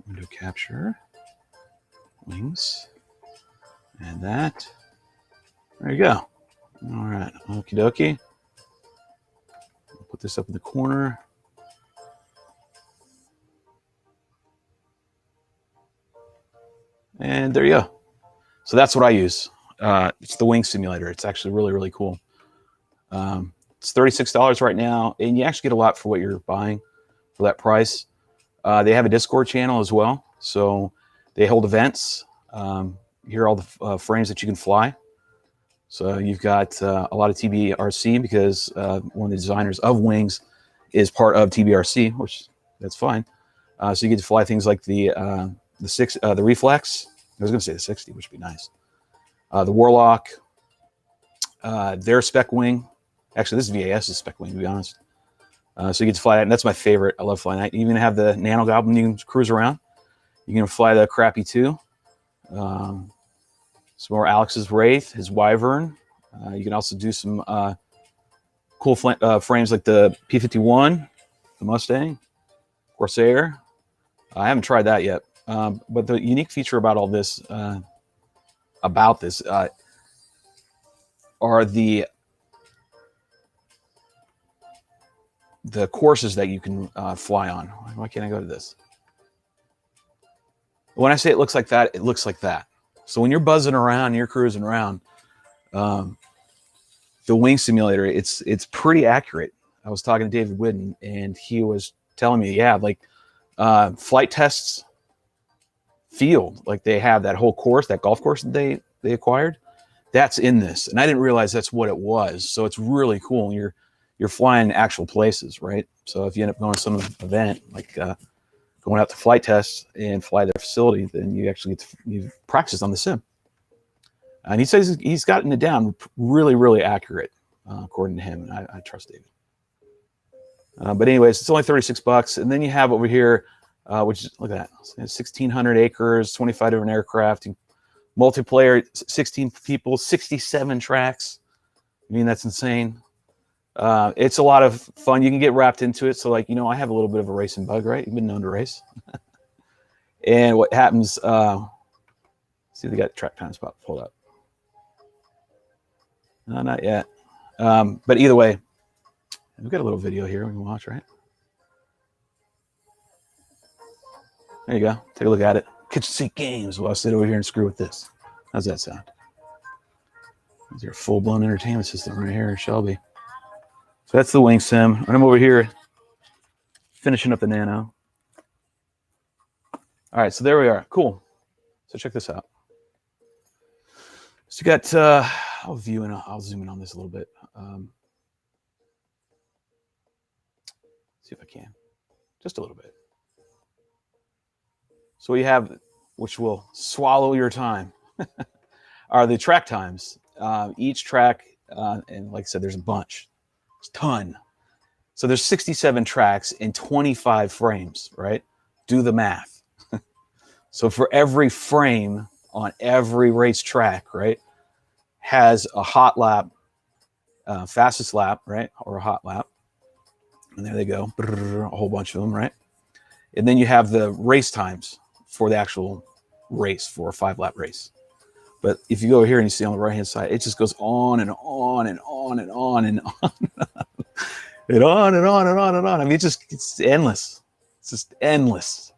Window capture, Wings, and that. There you go. All right, okie dokie. I'll put this up in the corner. And there you go. So that's what I use. It's the Wing Simulator. It's actually really, really cool. It's $36 right now, and you actually get a lot for what you're buying for that price. They have a Discord channel as well, so they hold events. Here are all the frames that you can fly. So you've got a lot of TBRC because one of the designers of Wings is part of TBRC, which that's fine. So you get to fly things like the Reflex. I was going to say the 60, which would be nice. The Warlock, their Spec Wing. Actually, this is VAS's Spec Wing, to be honest. So you get to fly that, and that's my favorite. I love flying that. You even have the Nano Goblin you can cruise around. You can fly the Crappy 2. Some more Alex's Wraith, his Wyvern. You can also do some cool frames like the P-51, the Mustang, Corsair. I haven't tried that yet. But the unique feature about all this, are the courses that you can fly on. Why can't I go to this? When I say it looks like that, it looks like that. So when you're buzzing around, you're cruising around, the Wing Simulator, it's pretty accurate. I was talking to David Whidden, and he was telling me, yeah, like flight tests field, like they have that whole course, that golf course that they acquired, that's in this, and I didn't realize that's what it was. So it's really cool. You're flying actual places, right? So if you end up going to some event like going out to flight tests and fly their facility, then you actually get you practice on the sim. And he says he's gotten it down really, really accurate, according to him. And I trust David. But anyways, it's only $36, and then you have over here which is, look at that, 1,600 acres, 25 different aircraft, multiplayer, 16 people, 67 tracks. I mean, that's insane. It's a lot of fun. You can get wrapped into it. So, like, you know, I have a little bit of a racing bug, right? You've been known to race. And what happens, see, they got track time spot pulled up. No, not yet. But either way, we've got a little video here we can watch, right? There you go. Take a look at it. Kitchen sink games while I sit over here and screw with this. How's that sound? There's your full-blown entertainment system right here, Shelby. So that's the wing sim. And I'm over here finishing up the Nano. All right, so there we are. Cool. So check this out. So you got, I'll zoom in on this a little bit. See if I can. Just a little bit. So we have, which will swallow your time, are the track times. Each track, and like I said, there's a bunch. There's a ton. So there's 67 tracks in 25 frames, right? Do the math. So for every frame on every race track, right, has a hot lap, fastest lap, right, or a hot lap. And there they go, a whole bunch of them, right? And then you have the race times for the actual race, for a 5-lap race. But if you go here and you see on the right-hand side, it just goes on and on and on and on and on and on and on and on and on. I mean, it's endless. It's just endless.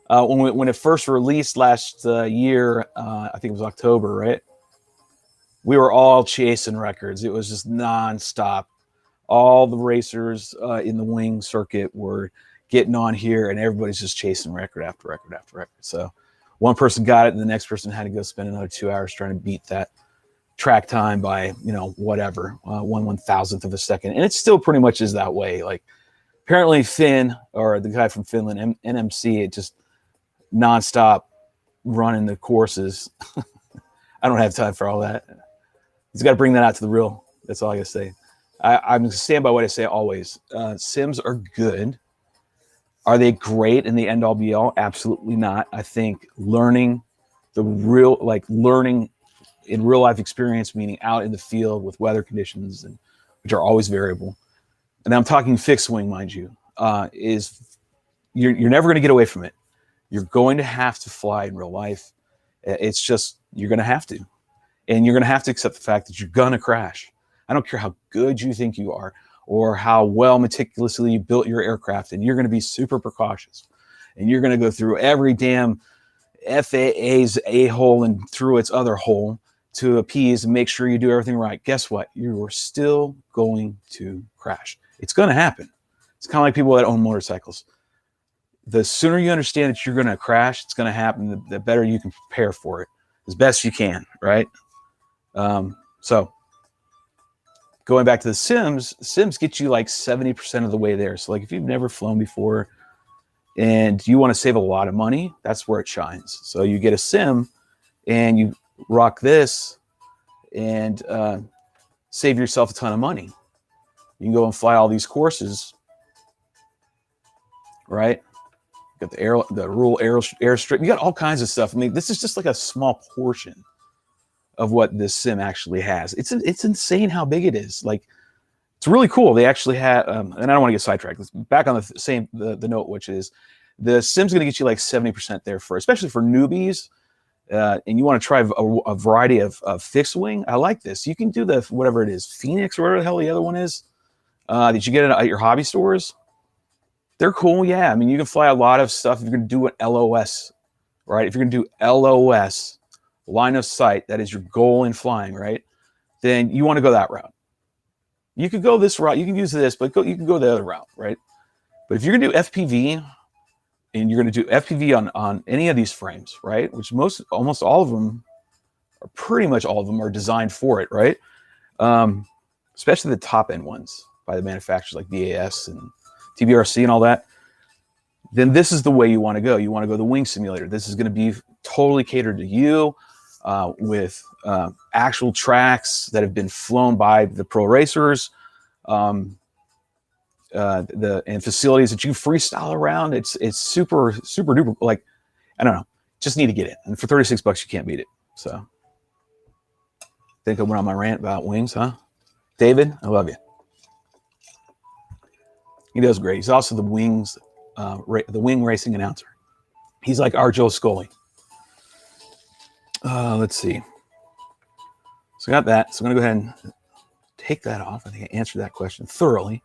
When it first released last year, I think it was October, right? We were all chasing records. It was just nonstop. All the racers in the wing circuit were getting on here, and everybody's just chasing record after record after record. So one person got it, and the next person had to go spend another 2 hours trying to beat that track time by, you know, whatever, 1/1000th of a second. And it still pretty much is that way. Like, apparently Finn, or the guy from Finland, NMC, it just nonstop running the courses. I don't have time for all that. He's got to bring that out to the real. That's all I got to say. I'm stand by what I say always. Sims are good. Are they great in the end all be all? Absolutely not. I think learning learning in real life experience, meaning out in the field with weather conditions, and which are always variable. And I'm talking fixed wing, mind you, is you're never going to get away from it. You're going to have to fly in real life. It's just, you're going to have to. And you're going to have to accept the fact that you're going to crash. I don't care how good you think you are or how well meticulously you built your aircraft, and you're going to be super precautious. And you're going to go through every damn FAA's a-hole and through its other hole to appease and make sure you do everything right. Guess what? You are still going to crash. It's going to happen. It's kind of like people that own motorcycles. The sooner you understand that you're going to crash, it's going to happen, the better you can prepare for it as best you can, right? So going back to the Sims get you like 70% of the way there. So like if you've never flown before and you want to save a lot of money, that's where it shines. So you get a Sim and you rock this and save yourself a ton of money. You can go and fly all these courses, right? You got the rural airstrip. You got all kinds of stuff. I mean, this is just like a small portion of what this sim actually has. It's insane how big it is. Like, it's really cool. They actually have, and I don't want to get sidetracked. Let's back on the note, which is the sim's going to get you like 70% there for, especially for newbies, and you want to try a variety of fixed wing. I like this. You can do the whatever it is, Phoenix or whatever the hell the other one is that you get at your hobby stores. They're cool, yeah. I mean, you can fly a lot of stuff if you're going to do an LOS, right? If you're going to do LOS, line of sight, that is your goal in flying, right? Then you want to go that route. You could go this route. You can use this, but you can go the other route, right? But if you're going to do FPV, and you're going to do FPV on any of these frames, right? Which almost all of them, or pretty much all of them, are designed for it, right? Especially the top end ones by the manufacturers like BAS and TBRC and all that. Then this is the way you want to go. You want to go the wing simulator. This is going to be totally catered to you with actual tracks that have been flown by the pro racers. and facilities that you freestyle around. It's super duper, like, I don't know, just need to get it. And for $36 you can't beat it. So I think I went on my rant about wings, huh? David, I love you. He does great. He's also the wings, the wing racing announcer. He's like our Joe Scully. Let's see. So I got that. So I'm gonna go ahead and take that off. I think I answered that question thoroughly.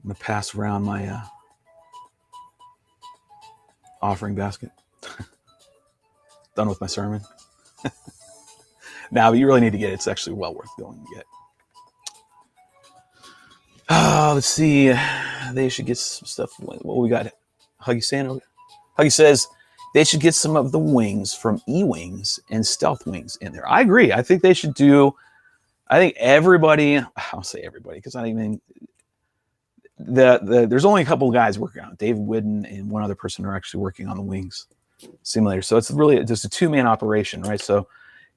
I'm gonna pass around my offering basket. Done with my sermon. Now, but you really need to get it. It's actually well worth going to get. Let's see. They should get some stuff. What we got? Huggy saying? Huggy says they should get some of the wings from E-Wings and Stealth Wings in there. I agree. I think they should do. I think everybody. I'll say everybody because I mean, there's only a couple of guys working on it. David Whidden and one other person are actually working on the wings simulator. So it's really just a two-man operation, right? So it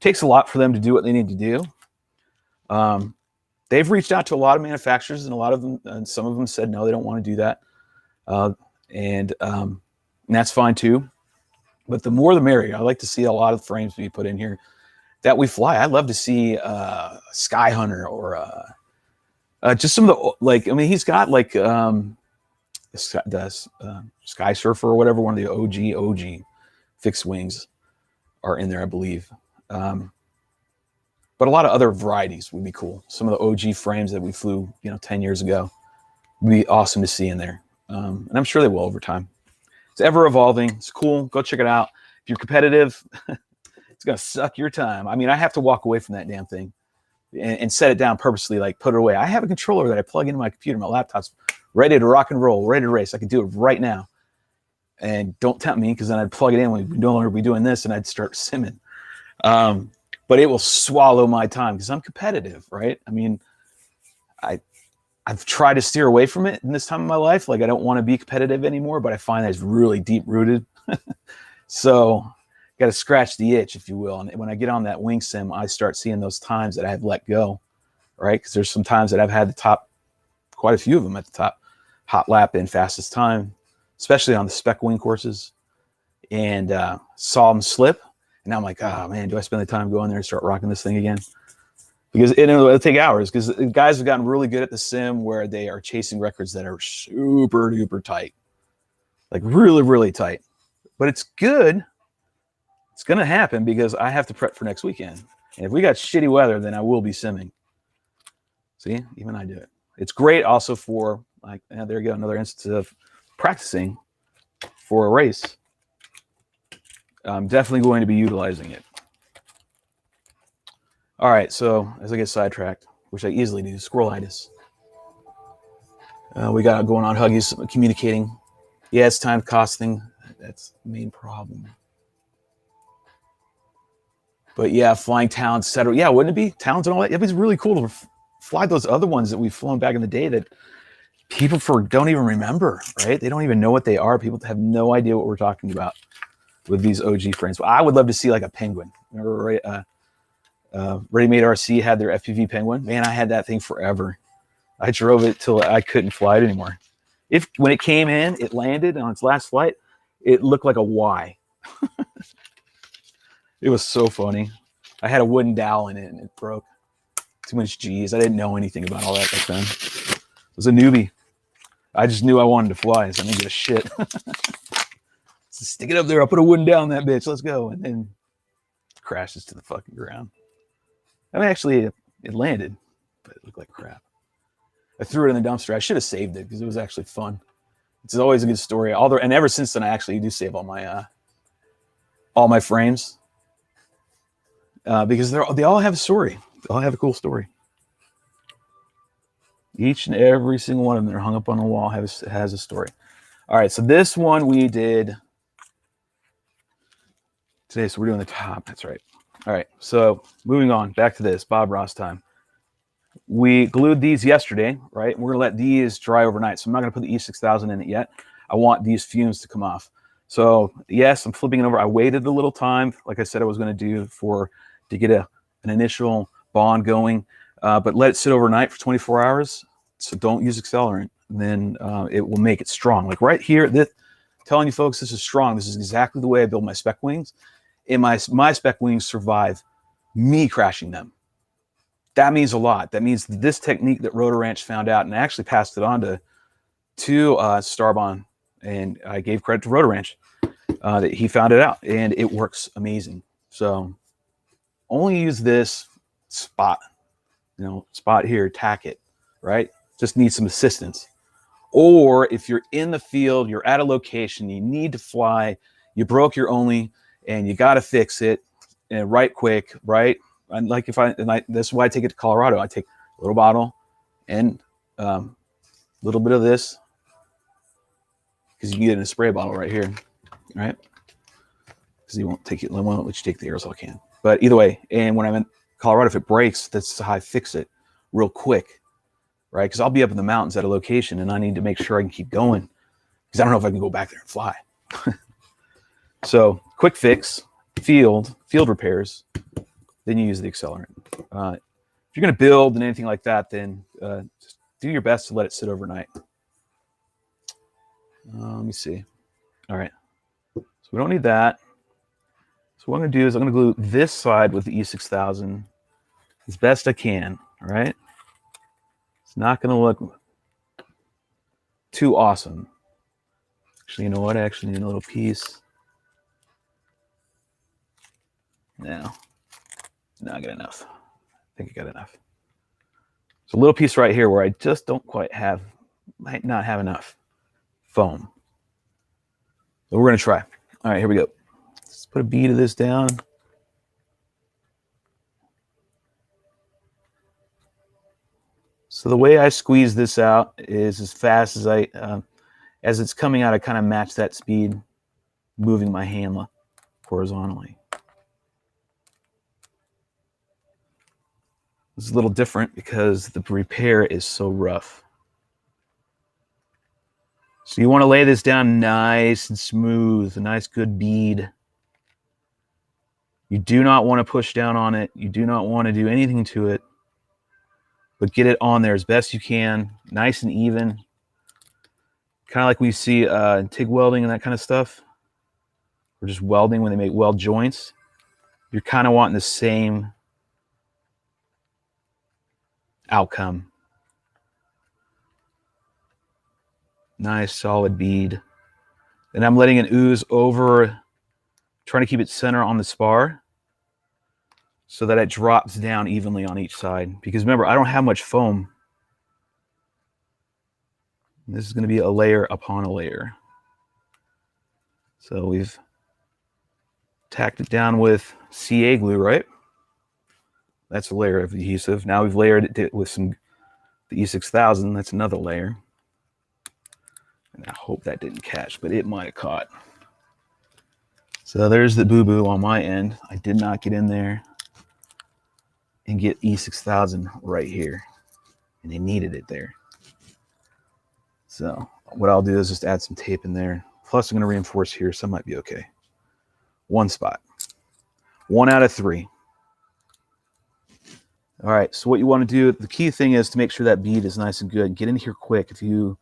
takes a lot for them to do what they need to do. They've reached out to a lot of manufacturers, and a lot of them, and some of them said no, they don't want to do that, and that's fine too. But the more the merrier. I like to see a lot of frames be put in here that we fly. I'd love to see Sky Hunter or just some of the, like, I mean, he's got like the Sky Surfer or whatever, one of the OG fixed wings are in there, I believe. But a lot of other varieties would be cool. Some of the OG frames that we flew, 10 years ago would be awesome to see in there. And I'm sure they will over time. It's ever evolving. It's cool. Go check it out. If you're competitive, it's going to suck your time. I mean, I have to walk away from that damn thing and set it down purposely, like put it away. I have a controller that I plug into my computer. My laptop's ready to rock and roll, ready to race. I could do it right now. And don't tempt me, because then I'd plug it in when we'd no longer be doing this and I'd start simming. But it will swallow my time because I'm competitive, right? I mean, I've tried to steer away from it in this time of my life. Like, I don't want to be competitive anymore, but I find that it's really deep rooted. So got to scratch the itch, if you will. And when I get on that wing sim, I start seeing those times that I've let go, right? Because there's some times that I've had the top, quite a few of them at the top, hot lap and fastest time, especially on the spec wing courses, and saw them slip. And now I'm like, oh man, do I spend the time going there and start rocking this thing again? Because it'll take hours, because guys have gotten really good at the sim where they are chasing records that are super duper tight, like really, really tight. But it's good. It's going to happen because I have to prep for next weekend. And if we got shitty weather, then I will be simming. See, even I do it. It's great also for, like, there you go, another instance of practicing for a race. I'm definitely going to be utilizing it. All right, so as I get sidetracked, which I easily do, squirrelitis. We got going on Huggies communicating. Yeah, it's time costing. That's the main problem. But yeah, flying talons, etc. Yeah, wouldn't it be talons and all that? It'd be really cool to fly those other ones that we've flown back in the day that people don't even remember, right? They don't even know what they are. People have no idea what we're talking about with these OG frames. I would love to see like a penguin. Remember, Ready Made RC had their FPV penguin. Man, I had that thing forever. I drove it till I couldn't fly it anymore. When it came in, it landed on its last flight, it looked like a Y. It was so funny. I had a wooden dowel in it and it broke. Too much G's. I didn't know anything about all that back then. I was a newbie. I just knew I wanted to fly, so I didn't give a shit. So stick it up there. I'll put a wooden dowel in that bitch. Let's go. And then it crashes to the fucking ground. I mean, actually, it landed, but it looked like crap. I threw it in the dumpster. I should have saved it because it was actually fun. It's always a good story. And ever since then, I actually do save all my frames. Because they all have a story. They all have a cool story. Each and every single one of them that are hung up on the wall has a story. All right, so this one we did today. So we're doing the top. That's right. All right, so moving on. Back to this. Bob Ross time. We glued these yesterday, right? We're going to let these dry overnight. So I'm not going to put the E6000 in it yet. I want these fumes to come off. So yes, I'm flipping it over. I waited a little time, like I said I was going to do, to get an initial bond going, but let it sit overnight for 24 hours. So don't use accelerant. Then it will make it strong. Like right here, this, telling you folks, this is strong. This is exactly the way I build my Spec wings. And my Spec wings survive me crashing them. That means a lot. That means this technique that Rotor Ranch found out, and I actually passed it on to Starbon, and I gave credit to Rotor Ranch that he found it out, and it works amazing. So only use this spot, spot here, tack it, right? Just need some assistance. Or if you're in the field, you're at a location, you need to fly, you broke your only, and you got to fix it, and right quick, right? And like this is why I take it to Colorado. I take a little bottle and a little bit of this, because you can get it in a spray bottle right here, right? Because he won't let you take the aerosol can. But either way, and when I'm in Colorado, if it breaks, that's how I fix it real quick, right? Because I'll be up in the mountains at a location, and I need to make sure I can keep going, because I don't know if I can go back there and fly. So quick fix, field repairs, then you use the accelerant. If you're going to build and anything like that, then just do your best to let it sit overnight. Let me see. All right. So we don't need that. So what I'm going to do is I'm going to glue this side with the E6000 as best I can. All right. It's not going to look too awesome. Actually, you know what? I actually need a little piece. No. Not good enough. I think I got enough. There's a little piece right here where I just don't quite have, might not have enough foam. So we're going to try. All right, here we go. Let's put a bead of this down. So the way I squeeze this out is as fast as as it's coming out, I kind of match that speed, moving my hand horizontally. This is a little different because the repair is so rough. So you want to lay this down nice and smooth, a nice good bead. You do not want to push down on it. You do not want to do anything to it, but get it on there as best you can, nice and even. Kind of like we see in TIG welding and that kind of stuff, or just welding when they make weld joints. You're kind of wanting the same outcome. Nice solid bead. Then I'm letting it ooze over, trying to keep it center on the spar so that it drops down evenly on each side. Because remember, I don't have much foam. This is going to be a layer upon a layer. So we've tacked it down with CA glue, right? That's a layer of adhesive. Now we've layered it with the E6000. That's another layer. And I hope that didn't catch, but it might have caught. So there's the boo-boo on my end. I did not get in there and get E6000 right here. And they needed it there. So what I'll do is just add some tape in there. Plus I'm going to reinforce here, so it might be okay. One spot. 1 out of 3. All right, so what you want to do, the key thing is to make sure that bead is nice and good. Get in here quick. If you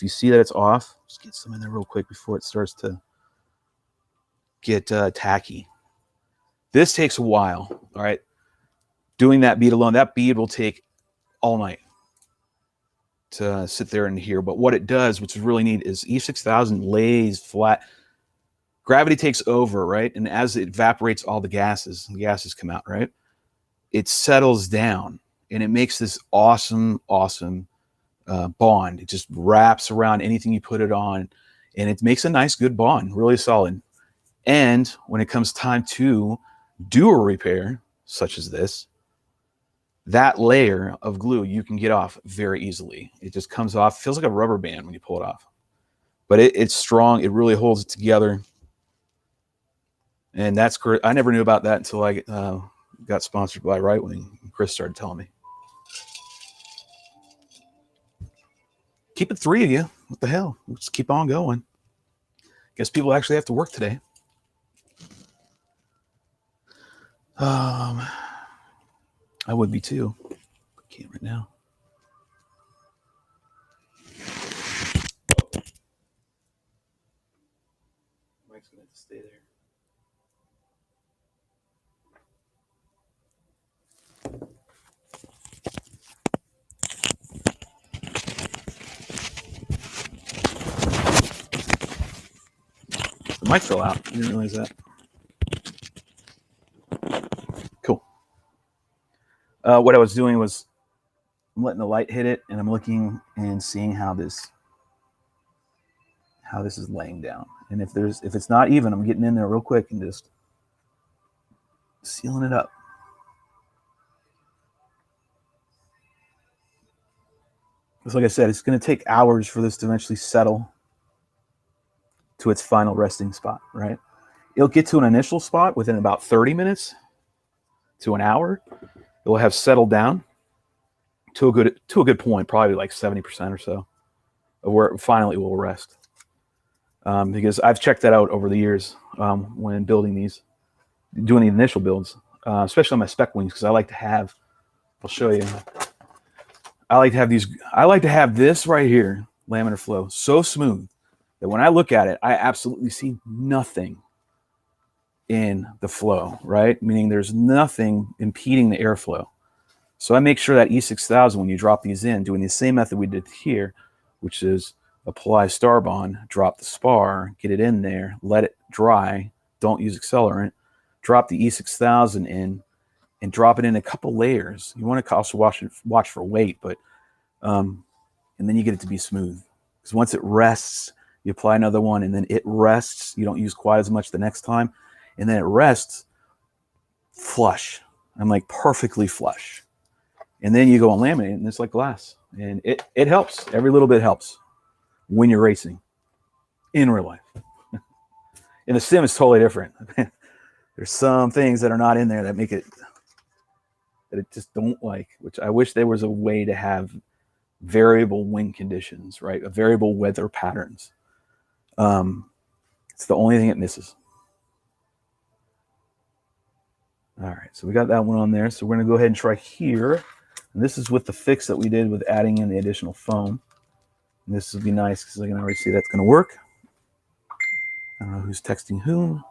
see that it's off, just get some in there real quick before it starts to get tacky. This takes a while, all right? Doing that bead alone, that bead will take all night to sit there and here. But what it does, which is really neat, is E6000 lays flat. Gravity takes over, right? And as it evaporates all the gases come out, right? It settles down, and it makes this awesome, awesome bond. It just wraps around anything you put it on, and it makes a nice, good bond, really solid. And when it comes time to do a repair, such as this, that layer of glue you can get off very easily. It just comes off, feels like a rubber band when you pull it off. But it's strong, it really holds it together. And that's great. I never knew about that until I got sponsored by RiteWing. Chris started telling me. Keep it 3 of you. What the hell? Let's keep on going. Guess people actually have to work today. I would be too. I can't right now. mic's going to have to stay there. The mic fell out. I didn't realize that. Cool. What I was doing was I'm letting the light hit it, and I'm looking and seeing how this is laying down. And if it's not even, I'm getting in there real quick and just sealing it up. Because like I said, it's going to take hours for this to eventually settle to its final resting spot, right? It'll get to an initial spot within about 30 minutes to an hour. It will have settled down to a good point, probably like 70% or so of where it finally will rest. Because I've checked that out over the years when building these, doing the initial builds, especially on my spec wings, because I like to have, I'll show you, I like to have this right here, laminar flow, so smooth that when I look at it, I absolutely see nothing in the flow, right? Meaning there's nothing impeding the airflow. So I make sure that E6000, when you drop these in, doing the same method we did here, which is apply star bond, drop the spar, get it in there, let it dry, don't use accelerant, drop the E6000 in, and drop it in a couple layers. You want to also watch for weight, but and then you get it to be smooth. Because once it rests, you apply another one, and then it rests. You don't use quite as much the next time, and then it rests flush. I'm like perfectly flush. And then you go and laminate it, and it's like glass. And it helps. Every little bit helps when you're racing in real life. In the sim, it's totally different. There's some things that are not in there that make it, that it just don't like, which I wish there was a way to have variable wind conditions, right? Variable weather patterns. It's the only thing it misses. All right, so we got that one on there. So we're going to go ahead and try here. And this is with the fix that we did with adding in the additional foam. And this will be nice because I can already see that's going to work. I don't know who's texting whom.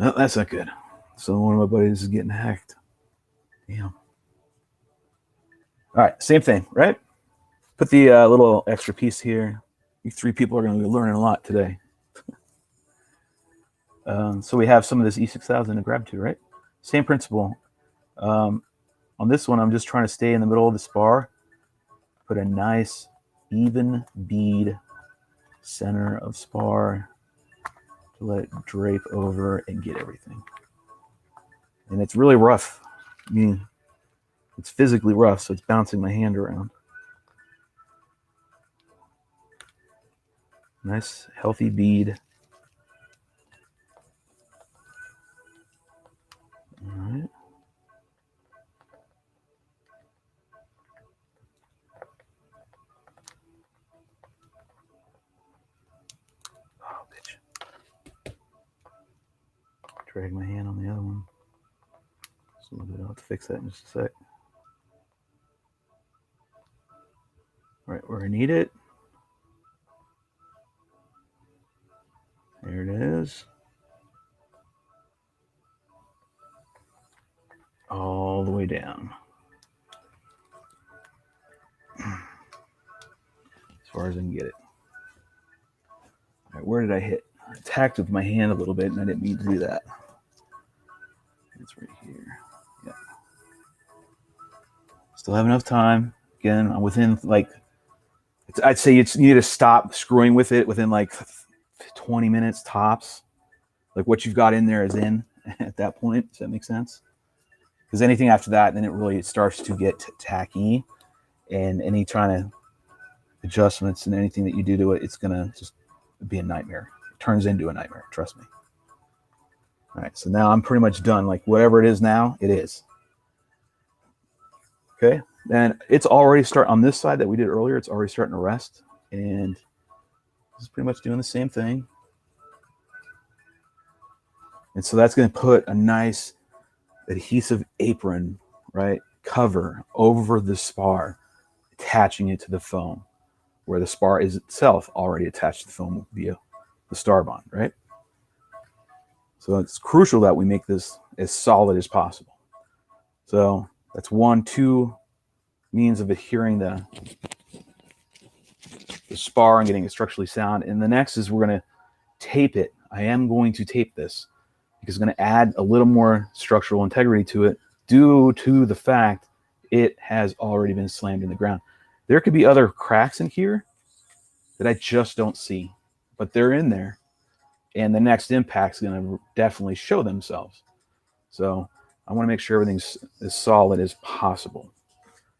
Oh, that's not good. So one of my buddies is getting hacked. Damn. All right, same thing, right? Put the little extra piece here. You three people are going to be learning a lot today. So we have some of this E6000 to grab to, right? Same principle. On this one, I'm just trying to stay in the middle of the spar. Put a nice even bead center of spar to let it drape over and get everything. And it's really rough. I mean, it's physically rough, so it's bouncing my hand around. Nice, healthy bead. All right. Oh, bitch. Drag my hand on the other one. So I'll have to fix that in just a sec. Right where I need it. There it is. All the way down. As far as I can get it. All right, where did I hit? I tacked with my hand a little bit, and I didn't mean to do that. It's right here. Yeah. Still have enough time. Again, I'm within like, I'd say you need to stop screwing with it within like 20 minutes tops. Like what you've got in there is in at that point. Does that make sense? Because anything after that, then it starts to get tacky, and any trying to adjustments and anything that you do to it, it's gonna just be a nightmare. It turns into a nightmare. Trust me. All right, so now I'm pretty much done. Like whatever it is now, it is. Okay, and it's already on this side that we did earlier. It's already starting to rest, and this is pretty much doing the same thing. And so that's going to put a nice adhesive apron, right, cover over the spar, attaching it to the foam, where the spar is itself already attached to the foam via the star bond, right? So it's crucial that we make this as solid as possible. So that's two means of adhering the spar and getting it structurally sound. And the next is we're going to tape it. I am going to tape this because it's going to add a little more structural integrity to it due to the fact it has already been slammed in the ground. There could be other cracks in here that I just don't see, but they're in there. And the next impact is going to definitely show themselves. So I want to make sure everything's as solid as possible.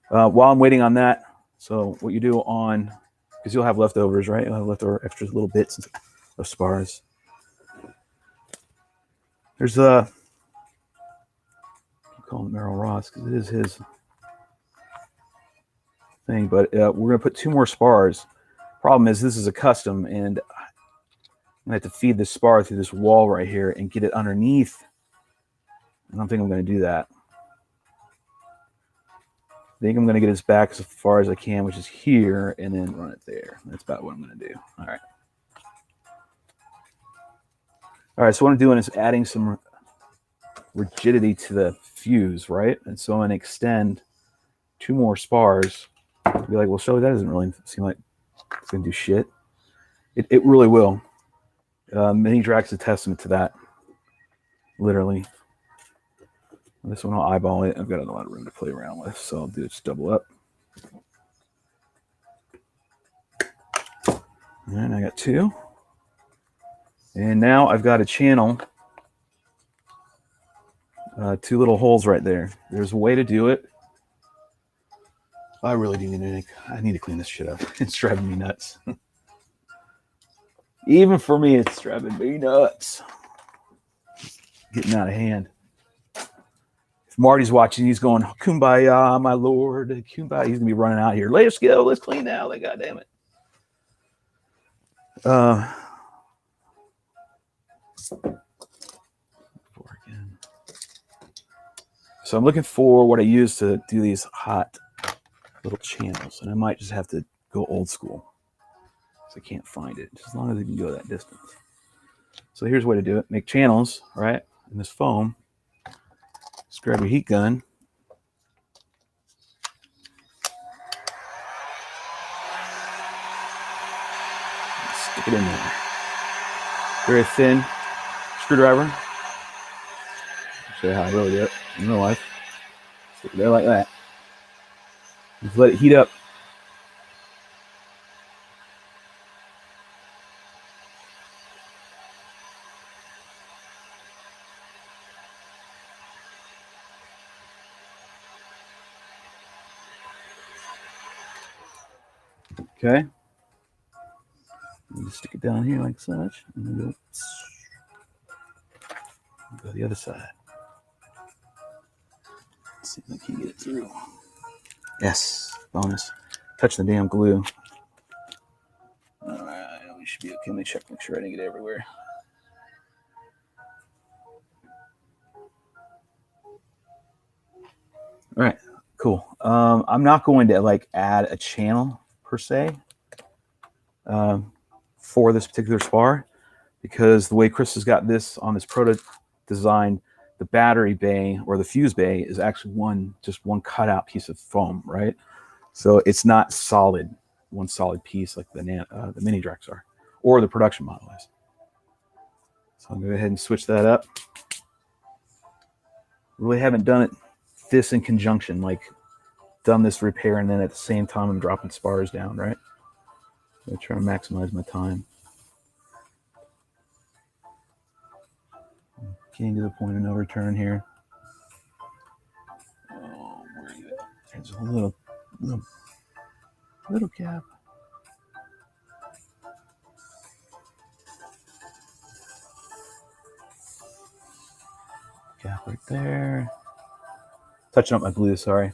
While I'm waiting on that, so what you do on, because you'll have leftovers, right? You'll have leftover extra little bits of spars. There's I call him Merrill Ross because it is his thing, but we're going to put 2 more spars. Problem is this is a custom, and I'm going to have to feed this spar through this wall right here and get it underneath. I don't think I'm going to do that. I think I'm going to get this back as far as I can, which is here, and then run it there. That's about what I'm going to do. All right. All right, so what I'm doing is adding some rigidity to the fuse, right? And so I'm going to extend 2 more spars. Be like, well, Shelly, that doesn't really seem like it's going to do shit. It really will. Mini Drak's a testament to that, literally. This one I'll eyeball it. I've got a lot of room to play around with, so I'll do it just double up. And I got 2. And now I've got a channel, 2 little holes right there. There's a way to do it. I really do need to clean this shit up. It's driving me nuts. Even for me, it's driving me nuts. Getting out of hand. If Marty's watching, he's going, "Kumbaya, my lord, kumbaya." He's gonna be running out here. Let's go. Let's clean now. Like, God damn it. So I'm looking for what I use to do these hot little channels, and I might just have to go old school. So I can't find it, just as long as I can go that distance. So here's a way to do it. Make channels, right, in this foam. Just grab your heat gun. Stick it in there. Very thin screwdriver. I'll show you how I really do it in real life. Stick it there like that. Just let it heat up. Okay. Just stick it down here like such, and then go to the other side. Let's see if I can get it through. Yes, bonus. Touch the damn glue. All right, we should be okay. Let me check, make sure I didn't get it everywhere. All right, cool. I'm not going to like add a channel per se for this particular spar, because the way Chris has got this on this proto design, the battery bay or the fuse bay is actually just one cutout piece of foam, right? So it's not solid, one solid piece like the mini Draks are, or the production model is. So I'll go ahead and switch that up. Really haven't done it this in conjunction, like done this repair and then at the same time I'm dropping spars down, right? So I try to maximize my time. Getting to the point of no return here. Oh, where are you at? There's a little gap. Gap right there. Touching up my glue, sorry.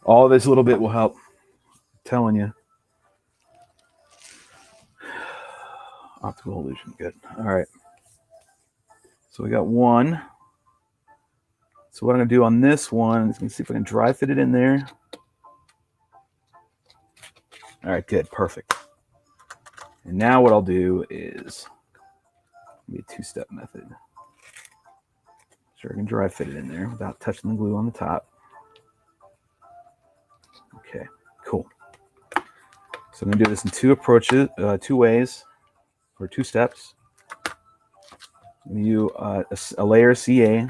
All this little bit will help. I'm telling you. Optical illusion, good. All right. So we got one. So what I'm gonna do on this one is gonna see if I can dry fit it in there. All right, good, perfect. And now what I'll do is maybe a two-step method. Sure, I can dry fit it in there without touching the glue on the top. Okay, cool. So I'm gonna do this in two approaches, two ways, or two steps. I'm gonna use a layer of CA,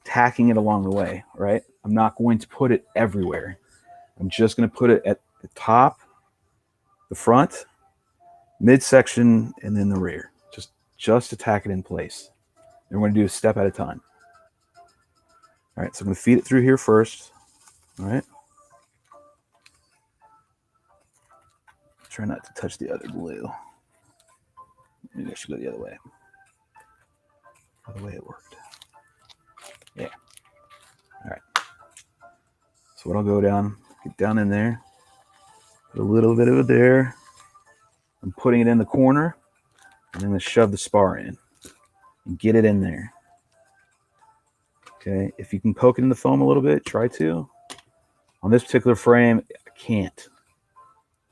tacking it along the way, right? I'm not going to put it everywhere. I'm just gonna put it at the top, the front, midsection, and then the rear. Just to tack it in place. And we're gonna do a step at a time. All right, so I'm gonna feed it through here first. All right. Try not to touch the other glue. Maybe I should go the other way. The way it worked. Yeah. All right. So what I'll go down, get down in there, put a little bit of it there. I'm putting it in the corner, and then I'm gonna shove the spar in and get it in there. Okay. If you can poke it in the foam a little bit, try to. On this particular frame, I can't.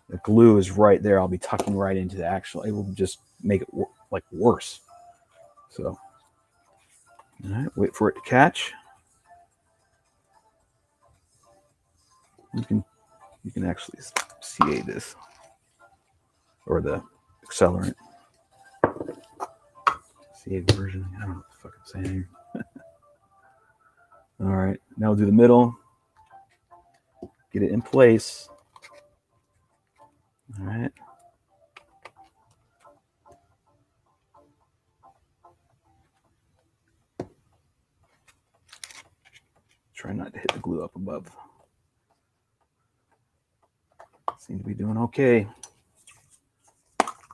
The glue is right there. I'll be tucking right into the actual. It will just make it like worse. So, all right, wait for it to catch. You can actually CA this or the accelerant. CA version. I don't know what the fuck I'm saying here. All right, now we'll do the middle. Get it in place. All right. Try not to hit the glue up above. Seem to be doing okay.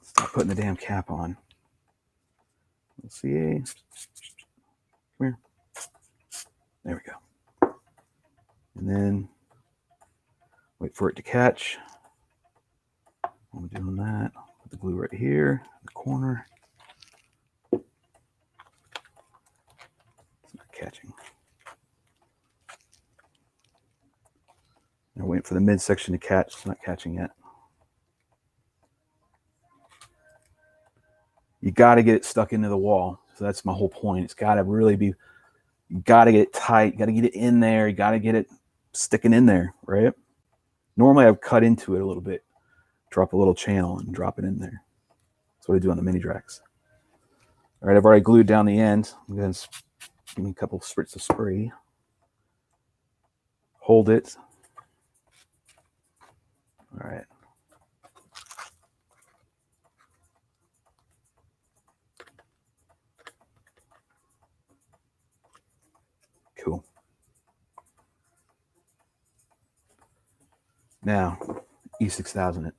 Stop putting the damn cap on. Let's see. Come here. There we go. And then wait for it to catch. I'm doing that. Put the glue right here, in the corner. It's not catching. Now waiting for the midsection to catch. It's not catching yet. You got to get it stuck into the wall. So that's my whole point. It's got to really be, you got to get it tight. You got to get it in there. You got to get it sticking in there, right? Normally I would cut into it a little bit, drop a little channel and drop it in there. That's what I do on the mini Draks. All right, I've already glued down the end. I'm going to give me a couple of spritz of spray. Hold it. All right. Cool. Now, E6000 it. Make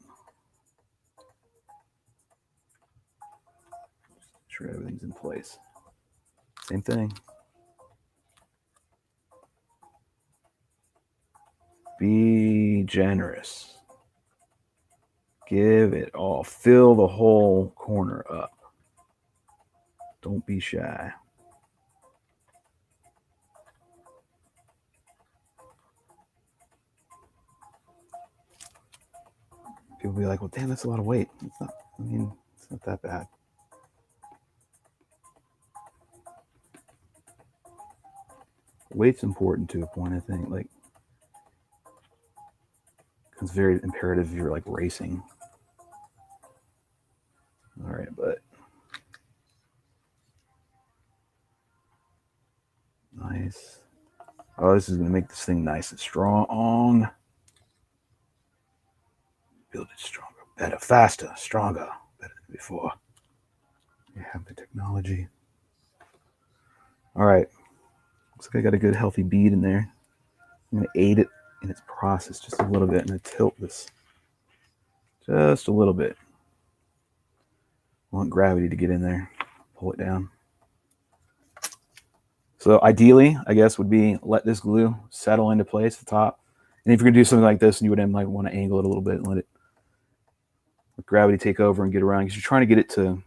sure everything's in place. Same thing. Be generous. Give it all. Fill the whole corner up. Don't be shy. People be like, well, damn, that's a lot of weight. It's not, I mean, it's not that bad. Weight's important to a point, I think. Like, it's very imperative if you're like racing. All right, but nice. Oh, this is going to make this thing nice and strong. Build it stronger, better, faster, stronger, better than before. You have the technology. All right. Looks like I got a good healthy bead in there. I'm going to aid it in its process just a little bit. I'm going to tilt this just a little bit. I want gravity to get in there. Pull it down. So ideally, I guess, would be let this glue settle into place at the top. And if you're gonna do something like this, you would might want to angle it a little bit and let gravity take over and get around, because you're trying to get it to.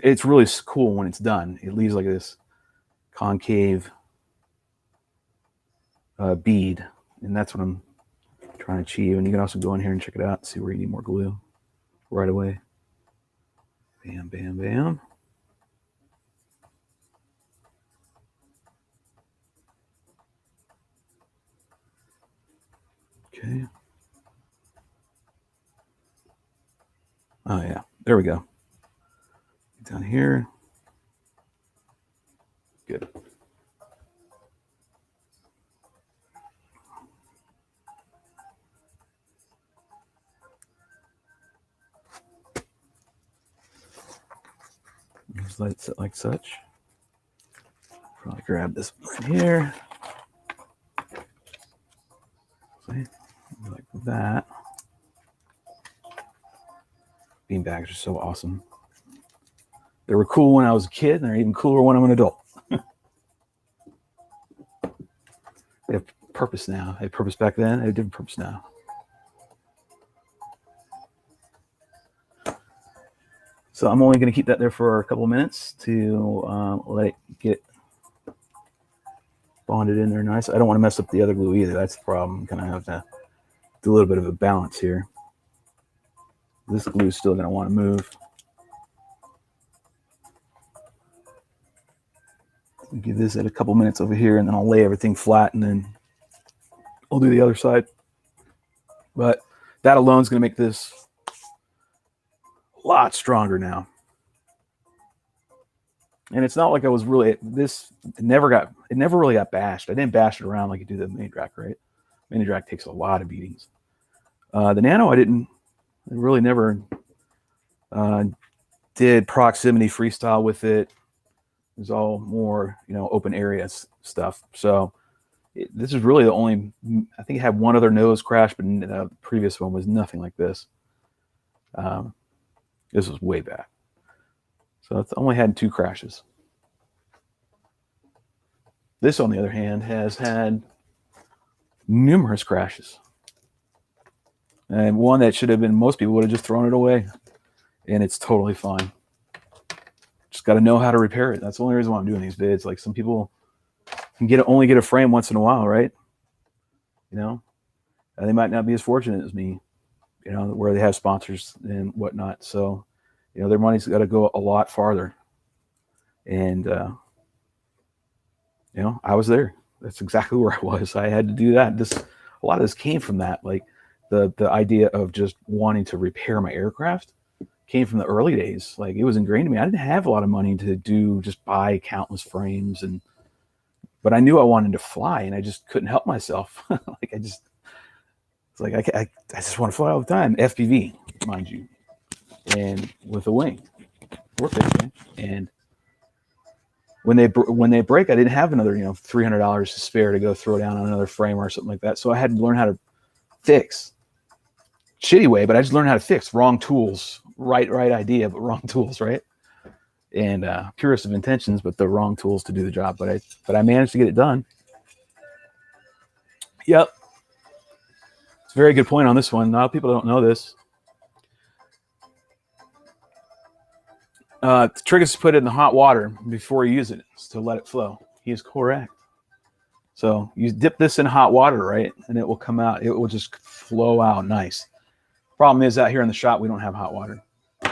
It's really cool when it's done. It leaves like this concave bead, and that's what I'm trying to achieve. And you can also go in here and check it out and see where you need more glue right away. Bam, bam, bam. Okay. Oh yeah, there we go. Down here. Good. Just let it sit like such. Probably grab this right here. See? Like that. Beanbags are so awesome. They were cool when I was a kid, and they're even cooler when I'm an adult. They have purpose now. They had purpose back then. They have different purpose now. So I'm only going to keep that there for a couple of minutes to let it get bonded in there nice. I don't want to mess up the other glue either. That's the problem. I'm going to have to do a little bit of a balance here. This glue is still going to want to move. I'll give this at a couple minutes over here, and then I'll lay everything flat, and then I'll do the other side. But that alone is going to make this a lot stronger now. And it's not like I was really it never really got bashed. I didn't bash it around like you do the Mini Drak, right? Mini Drak takes a lot of beatings. The Nano, I really never did proximity freestyle with it. It was all more, open area stuff. So this is really the only, I think it had one other nose crash, but the previous one was nothing like this. This was way back. So it's only had 2 crashes. This, on the other hand, has had numerous crashes. And one that should have been, most people would have just thrown it away. And it's totally fine. Just got to know how to repair it. That's the only reason why I'm doing these vids. Like, some people can only get a frame once in a while, right? And they might not be as fortunate as me, where they have sponsors and whatnot. So, their money's got to go a lot farther. And, I was there. That's exactly where I was. I had to do that. A lot of this came from that. Like, the idea of just wanting to repair my aircraft came from the early days. Like, it was ingrained in me. I didn't have a lot of money to just buy countless frames, but I knew I wanted to fly, and I just couldn't help myself. I just want to fly all the time. FPV, mind you, and with a wing, or fixed wing. And when they break, I didn't have another $300 to spare to go throw down on another frame or something like that. So I had to learn how to fix. Shitty way, but I just learned how to fix. Wrong tools, right idea, but wrong tools, right? And purest of intentions, but the wrong tools to do the job. But I managed to get it done. Yep. It's a very good point on this one. A lot of people don't know this. The trick is to put it in the hot water before you use it, to let it flow. He is correct. So you dip this in hot water, right? And it will come out. It will just flow out nice. Problem is, out here in the shop, we don't have hot water.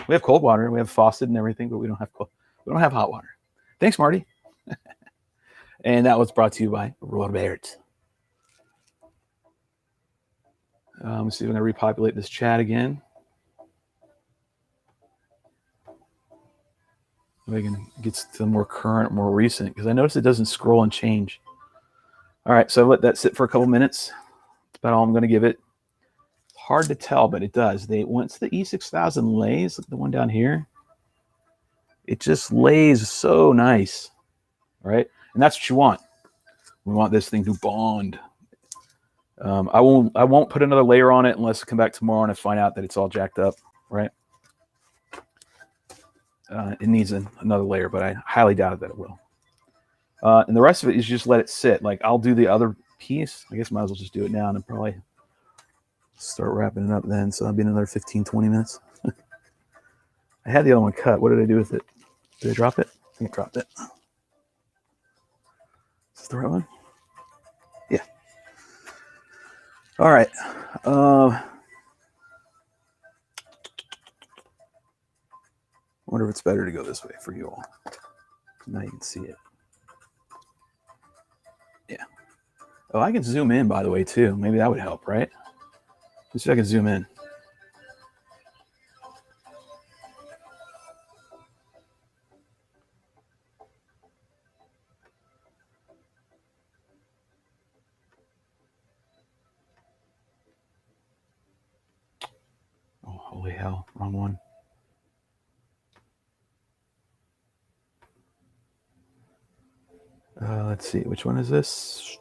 We have cold water. We have faucet and everything, but we don't have hot water. Thanks, Marty. And that was brought to you by Robert. Let's see if I'm going to repopulate this chat again. If I can get to the more current, more recent, because I notice it doesn't scroll and change. All right, so let that sit for a couple minutes. That's about all I'm going to give it. Hard to tell, but it does. Once the E6000 lays, look at the one down here, it just lays so nice, right? And that's what you want. We want this thing to bond. I won't put another layer on it unless I come back tomorrow and I find out that it's all jacked up, right? It needs another layer, but I highly doubt that it will. And the rest of it is just let it sit. Like I'll do the other piece. I guess might as well just do it now and then probably start wrapping it up then. So that'll be another 15, 20 minutes. I had the other one cut. What did I do with it? Did I drop it? I think I dropped it. Is this the right one? Yeah. All right. I wonder if it's better to go this way for you all. Now you can see it. Yeah. Oh, I can zoom in, by the way, too. Maybe that would help, right? Let's see if I can zoom in. Oh, holy hell. Wrong one. Let's see. Which one is this?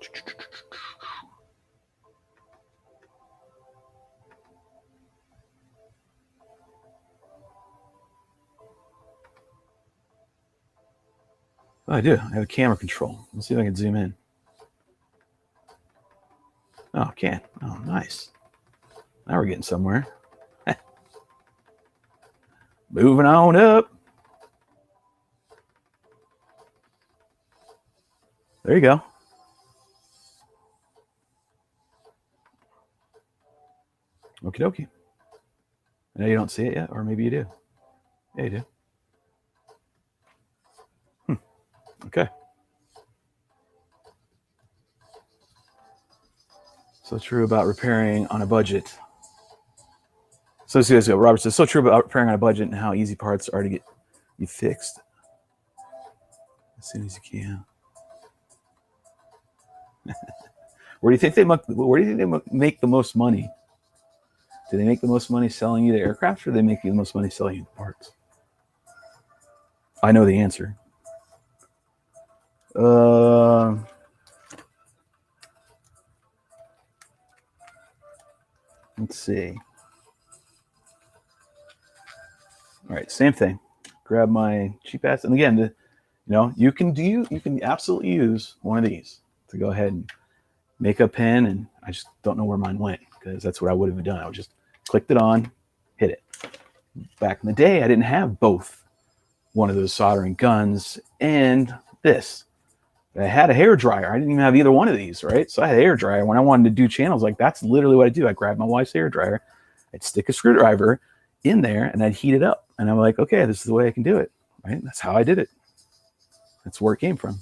Oh, I do. I have a camera control. Let's see if I can zoom in. Oh, I can. Oh, nice. Now we're getting somewhere. Moving on up. There you go. Okie dokie. I know you don't see it yet, or maybe you do. Yeah, you do. Okay. So true about repairing on a budget. So seriously, Robert says, so true about repairing on a budget and how easy parts are to get you fixed as soon as you can. Where do you think they make the most money? Do they make the most money selling you the aircraft, or do they make you the most money selling you the parts? I know the answer. Let's see. All right, same thing. Grab my cheap ass, and again, you can absolutely use one of these to go ahead and make a pin, and I just don't know where mine went because that's what I would have done. I would just clicked it on, hit it. Back in the day, I didn't have both one of those soldering guns and this. I had a hair dryer. I didn't even have either one of these, right? So I had a hair dryer. When I wanted to do channels, like that's literally what I do. I grab my wife's hair dryer, I'd stick a screwdriver in there, and I'd heat it up. And I'm like, okay, this is the way I can do it, right? That's how I did it. That's where it came from.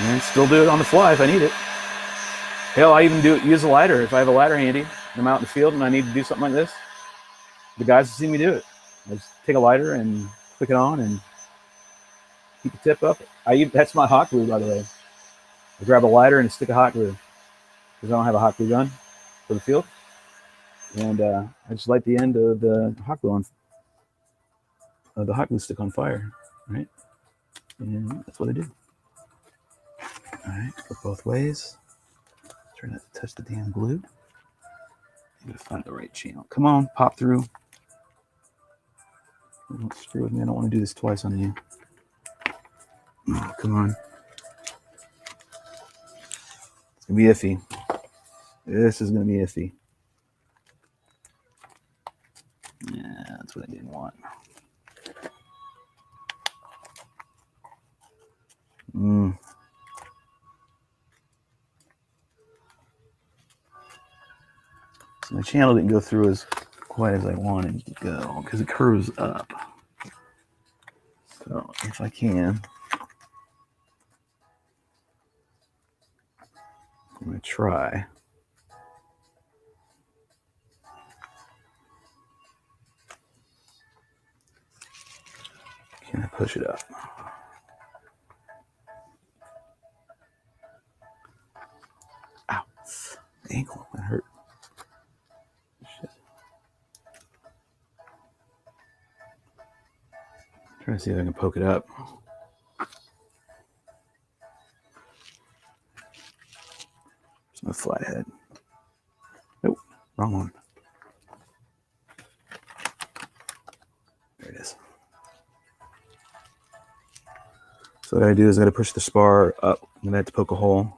And still do it on the fly if I need it. Hell, I even use a lighter. If I have a lighter handy, I'm out in the field and I need to do something like this, the guys have seen me do it. I just take a lighter and click it on and keep the tip up. That's my hot glue, by the way. I grab a lighter and a stick of hot glue because I don't have a hot glue gun for the field. And I just light the end of the hot glue stick on fire, right? And that's what I do. All right, go both ways. Try not to touch the damn glue. I gotta find the right channel. Come on, pop through. Don't screw with me. I don't want to do this twice on you. Oh, come on. It's gonna be iffy. This is gonna be iffy. Yeah, that's what I didn't want. So my channel didn't go through as quite as I wanted to go because it curves up. So if I can, I'm gonna try. Can I push it up? Ow, the ankle, that hurt. Shit. I'm trying to see if I can poke it up. There's no flathead. Nope, wrong one. There it is. So what I do is I got to push the spar up. I'm going to have to poke a hole.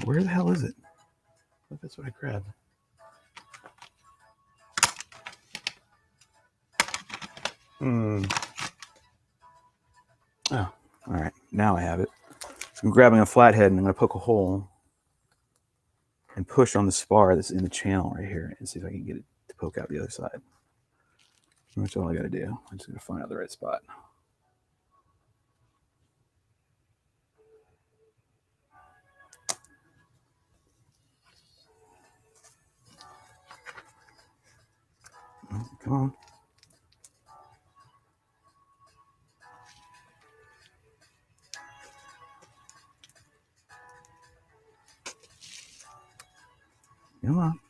Where the hell is it? I think that's what I grabbed. Oh, all right. Now I have it. So I'm grabbing a flathead and I'm going to poke a hole and push on the spar that's in the channel right here and see if I can get it to poke out the other side. That's all I got to do. I'm just going to find out the right spot. Come on. Come on.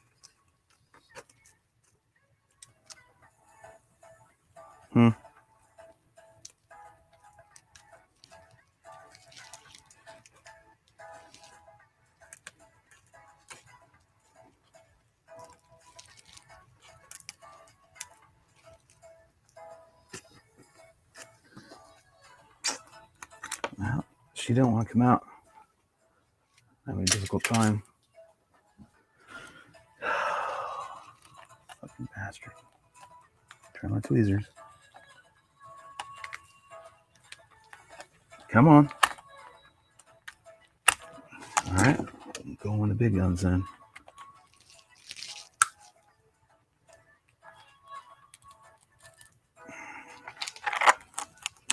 Well, she didn't want to come out. I'm having a difficult time. Fucking bastard. Try my tweezers. Come on. All right. Go on the big guns then.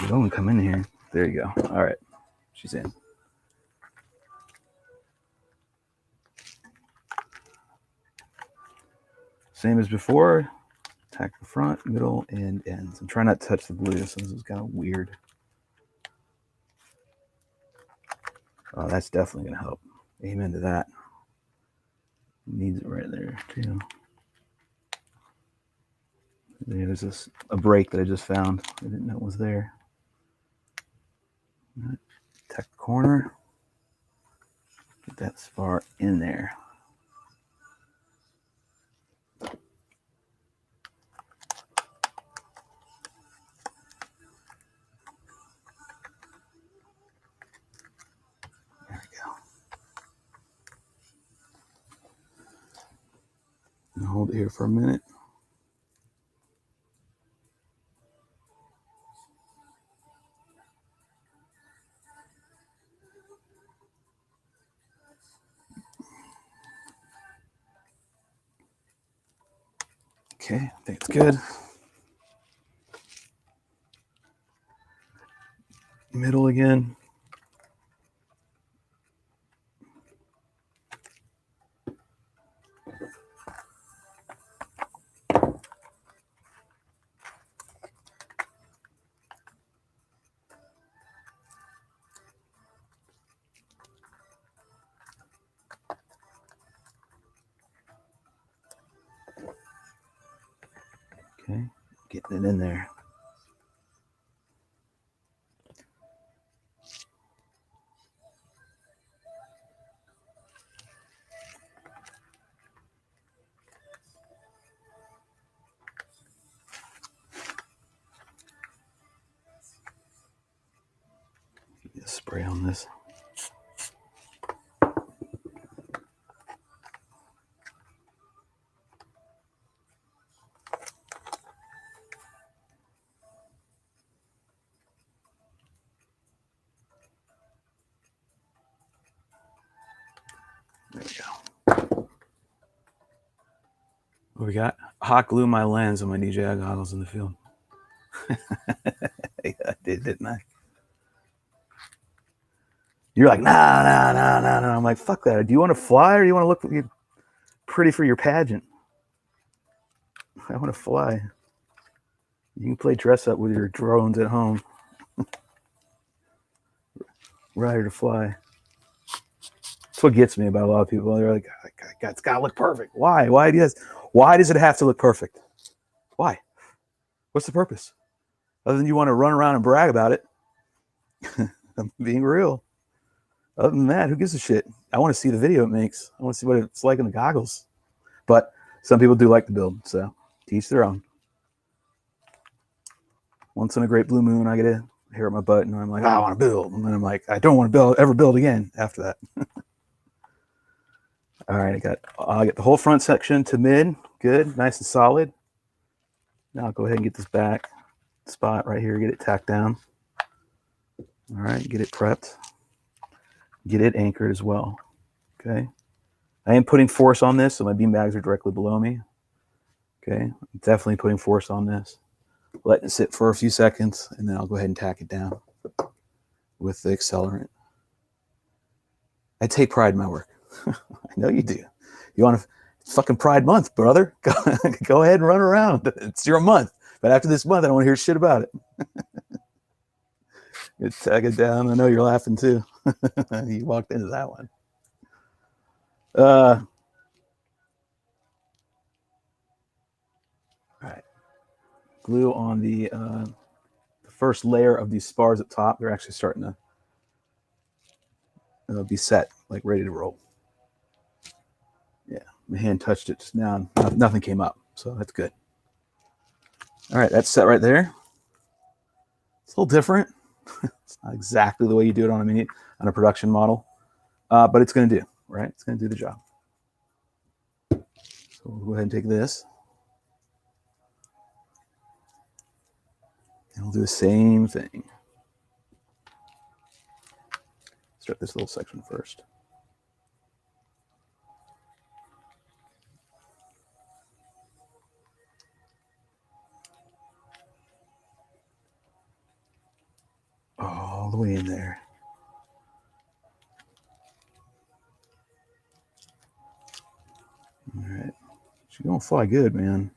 You don't come in here. There you go. All right. She's in. Same as before. Attack the front, middle, and ends. I'm trying not to touch the blue, so this is kind of weird. Oh, that's definitely going to help. Amen to that. Needs it right there, too. There's a break that I just found. I didn't know it was there. Right. Attack the corner. Get that spar in there. There we go. And hold it here for a minute. Okay, I think it's good. Middle again. Okay, getting it in there. Get spray on this. There we go. What we got? Hot glue my lens on my DJI goggles in the field. Yeah, I did, didn't I? You're like, nah. I'm like, fuck that. Do you want to fly or do you want to look pretty for your pageant? I want to fly. You can play dress up with your drones at home. Rider to fly. That's what gets me about a lot of people. They're like, it's got to look perfect. Why? Why does it have to look perfect? Why? What's the purpose? Other than you want to run around and brag about it. I'm being real. Other than that, who gives a shit? I want to see the video it makes. I want to see what it's like in the goggles. But some people do like the build, so to each their own. Once in a great blue moon, I get to hair up my butt, and I'm like, I want to build. And then I'm like, I don't want to ever build again after that. All right, I got the whole front section to mid. Good, nice and solid. Now I'll go ahead and get this back spot right here, get it tacked down. All right, get it prepped. Get it anchored as well. Okay. I am putting force on this, so my beam bags are directly below me. Okay, I'm definitely putting force on this. Letting it sit for a few seconds, and then I'll go ahead and tack it down with the accelerant. I take pride in my work. I know you do. You want to fucking Pride Month, brother? Go ahead and run around. It's your month. But after this month, I don't want to hear shit about it. You tag it down. I know you're laughing too. You walked into that one. All right. Glue on the first layer of these spars up top. They're actually starting to be set, like ready to roll. Yeah, my hand touched it just now. Nothing came up, so that's good. All right, that's set right there. It's a little different. It's not exactly the way you do it on a production model, but it's going to do, right? It's going to do the job. So we'll go ahead and take this. And we'll do the same thing. Start this little section first. All the way in there. All right. She's going to fly good, man.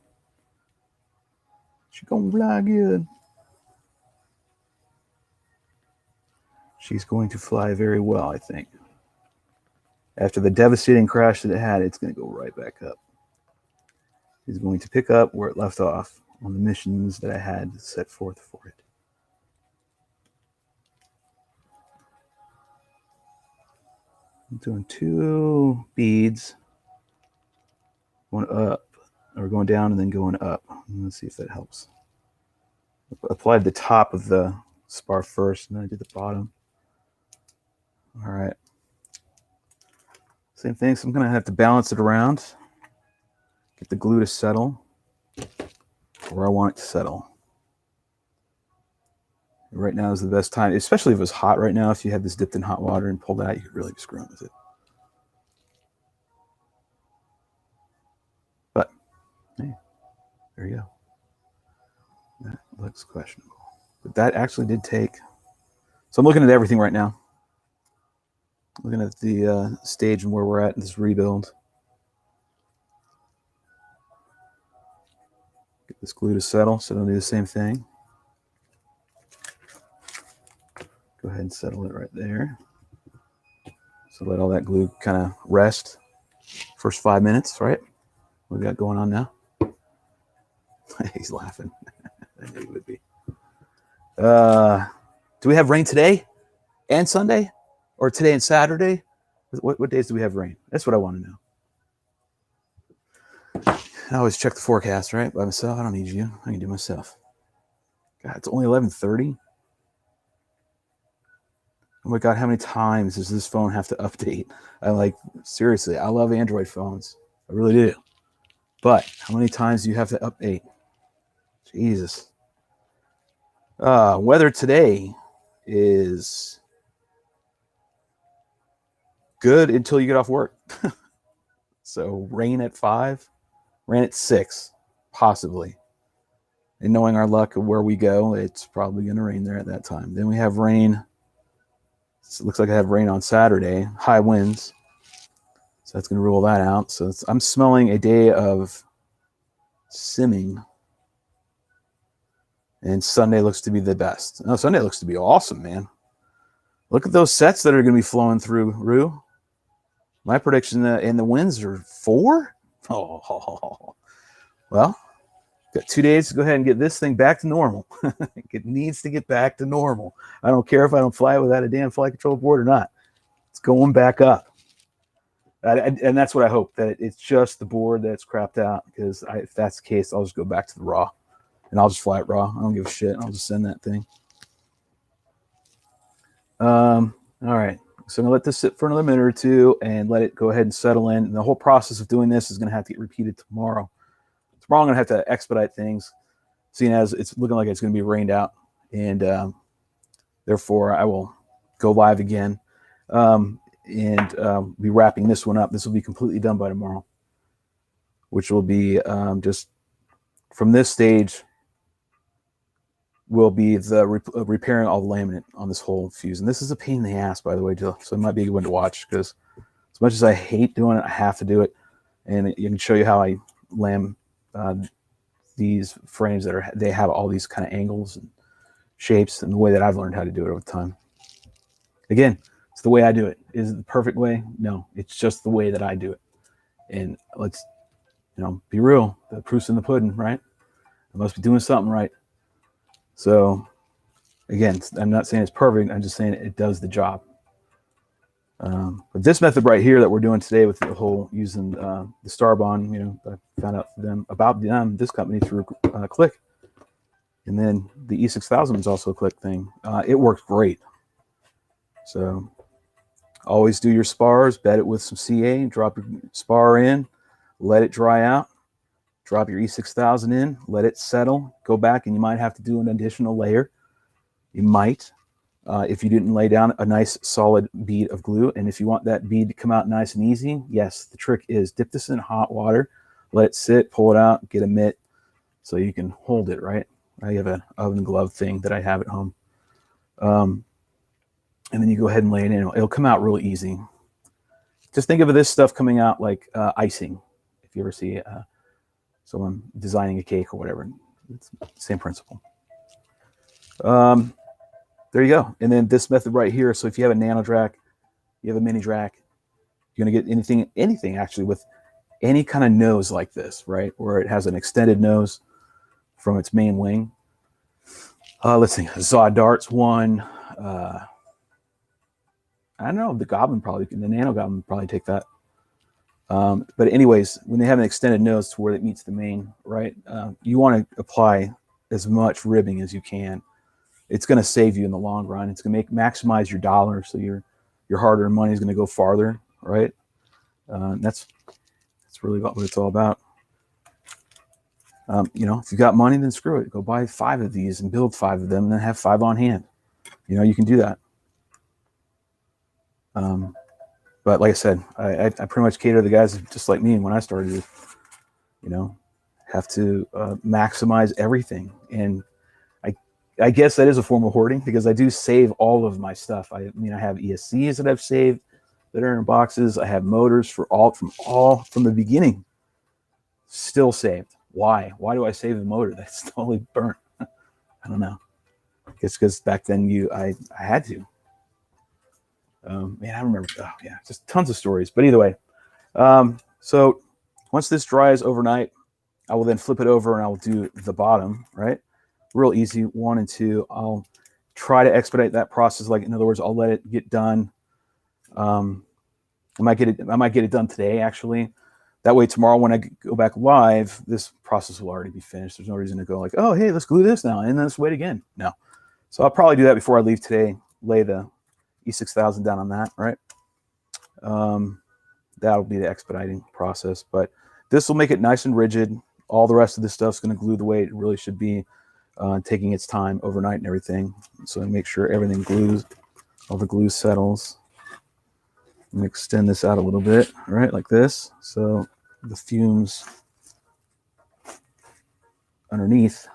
She's going to fly good. She's going to fly very well, I think. After the devastating crash that it had, it's going to go right back up. It's going to pick up where it left off on the missions that I had set forth for it. I'm doing 2 beads going up, or going down and then going up. Let's see if that helps. Applied the top of the spar first, and then I did the bottom. All right. Same thing, so I'm going to have to balance it around. Get the glue to settle where I want it to settle. Right now is the best time, especially if it was hot right now. If you had this dipped in hot water and pulled out, you could really be screwing with it. But, hey, there you go. That looks questionable. But that actually did take... So I'm looking at everything right now. Looking at the stage and where we're at in this rebuild. Get this glue to settle, so I'll do the same thing. Go ahead and settle it right there. So let all that glue kind of rest. First 5 minutes, right? What we got going on now? He's laughing. I knew he would be. Do we have rain today and Sunday? Or today and Saturday? What days do we have rain? That's what I want to know. I always check the forecast, right? By myself. I don't need you. I can do it myself. God, it's only 11:30. Oh my God, how many times does this phone have to update? Seriously, I love Android phones. I really do. But how many times do you have to update? Jesus. Weather today is good until you get off work. So rain at 5, rain at 6, possibly. And knowing our luck of where we go, it's probably going to rain there at that time. Then we have rain. So it looks like I have rain on Saturday, high winds. So that's going to rule that out. So I'm smelling a day of simming. And Sunday looks to be the best. No, Sunday looks to be awesome, man. Look at those sets that are going to be flowing through, Rue. My prediction in the winds are 4? Oh, well, got 2 days to go ahead and get this thing back to normal. It needs to get back to normal. I don't care if I don't fly it without a damn flight control board or not. It's going back up. And that's what I hope, that it's just the board that's crapped out, because if that's the case, I'll just go back to the raw. And I'll just fly it raw. I don't give a shit. I'll just send that thing. All right. So I'm gonna let this sit for another minute or two and let it go ahead and settle in. And the whole process of doing this is gonna have to get repeated tomorrow. Tomorrow I'm gonna have to expedite things, seeing as it's looking like it's gonna be rained out, and therefore I will go live again and be wrapping this one up. This will be completely done by tomorrow, which will be just from this stage will be the repairing all the laminate on this whole fuse. And this is a pain in the ass, by the way, Jill. So it might be a good one to watch, because as much as I hate doing it, I have to do it. And you can show you how I lam these frames that they have all these kind of angles and shapes, and the way that I've learned how to do it over time. Again, it's the way I do it. Is it the perfect way? No, it's just the way that I do it. And let's, be real. The proof's in the pudding, right? I must be doing something right. So again, I'm not saying it's perfect. I'm just saying it does the job. But this method right here that we're doing today with the whole using the Starbond, I found out about this company through Click. And then the E6000 is also a Click thing. It works great. So always do your spars, bed it with some CA, drop your spar in, let it dry out. Drop your E6000 in, let it settle, go back, and you might have to do an additional layer. You might, if you didn't lay down a nice solid bead of glue. And if you want that bead to come out nice and easy, yes, the trick is dip this in hot water, let it sit, pull it out, get a mitt so you can hold it, right? I have an oven glove thing that I have at home. And then you go ahead and lay it in. It'll come out really easy. Just think of this stuff coming out like icing. If you ever see someone designing a cake or whatever, it's the same principle. There you go. And then this method right here. So if you have a Nano Drak, you have a Mini Drak, you're going to get anything actually with any kind of nose like this, right? Where it has an extended nose from its main wing. Let's see, Zod Darts one. I don't know, the Nano Goblin would probably take that. But anyways, when they have an extended nose to where it meets the main, right, you want to apply as much ribbing as you can. It's going to save you in the long run. It's going to maximize your dollar, so your hard-earned money is going to go farther, right? That's really what it's all about. If you got money, then screw it. Go buy 5 of these and build 5 of them, and then have 5 on hand. You can do that. But like I said, I pretty much cater to the guys just like me when I started, have to maximize everything. And I guess that is a form of hoarding, because I do save all of my stuff. I have ESCs that I've saved that are in boxes. I have motors from the beginning still saved. Why? Why do I save a motor that's totally burnt? I don't know. I guess because back then I had to. Man, I remember, just tons of stories. But either way, so once this dries overnight, I will then flip it over and I will do the bottom, right? Real easy, 1 and 2. I'll try to expedite that process. Like, in other words, I'll let it get done. I might get it done today, actually. That way tomorrow when I go back live, this process will already be finished. There's no reason to go like, oh, hey, let's glue this now, and then let's wait again. No. So I'll probably do that before I leave today, lay the E6000 down on that, right? That'll be the expediting process, but this will make it nice and rigid. All the rest of this stuff's going to glue the way it really should be, taking its time overnight and everything. So make sure everything glues, all the glue settles. I'm going to extend this out a little bit, right, like this, so the fumes underneath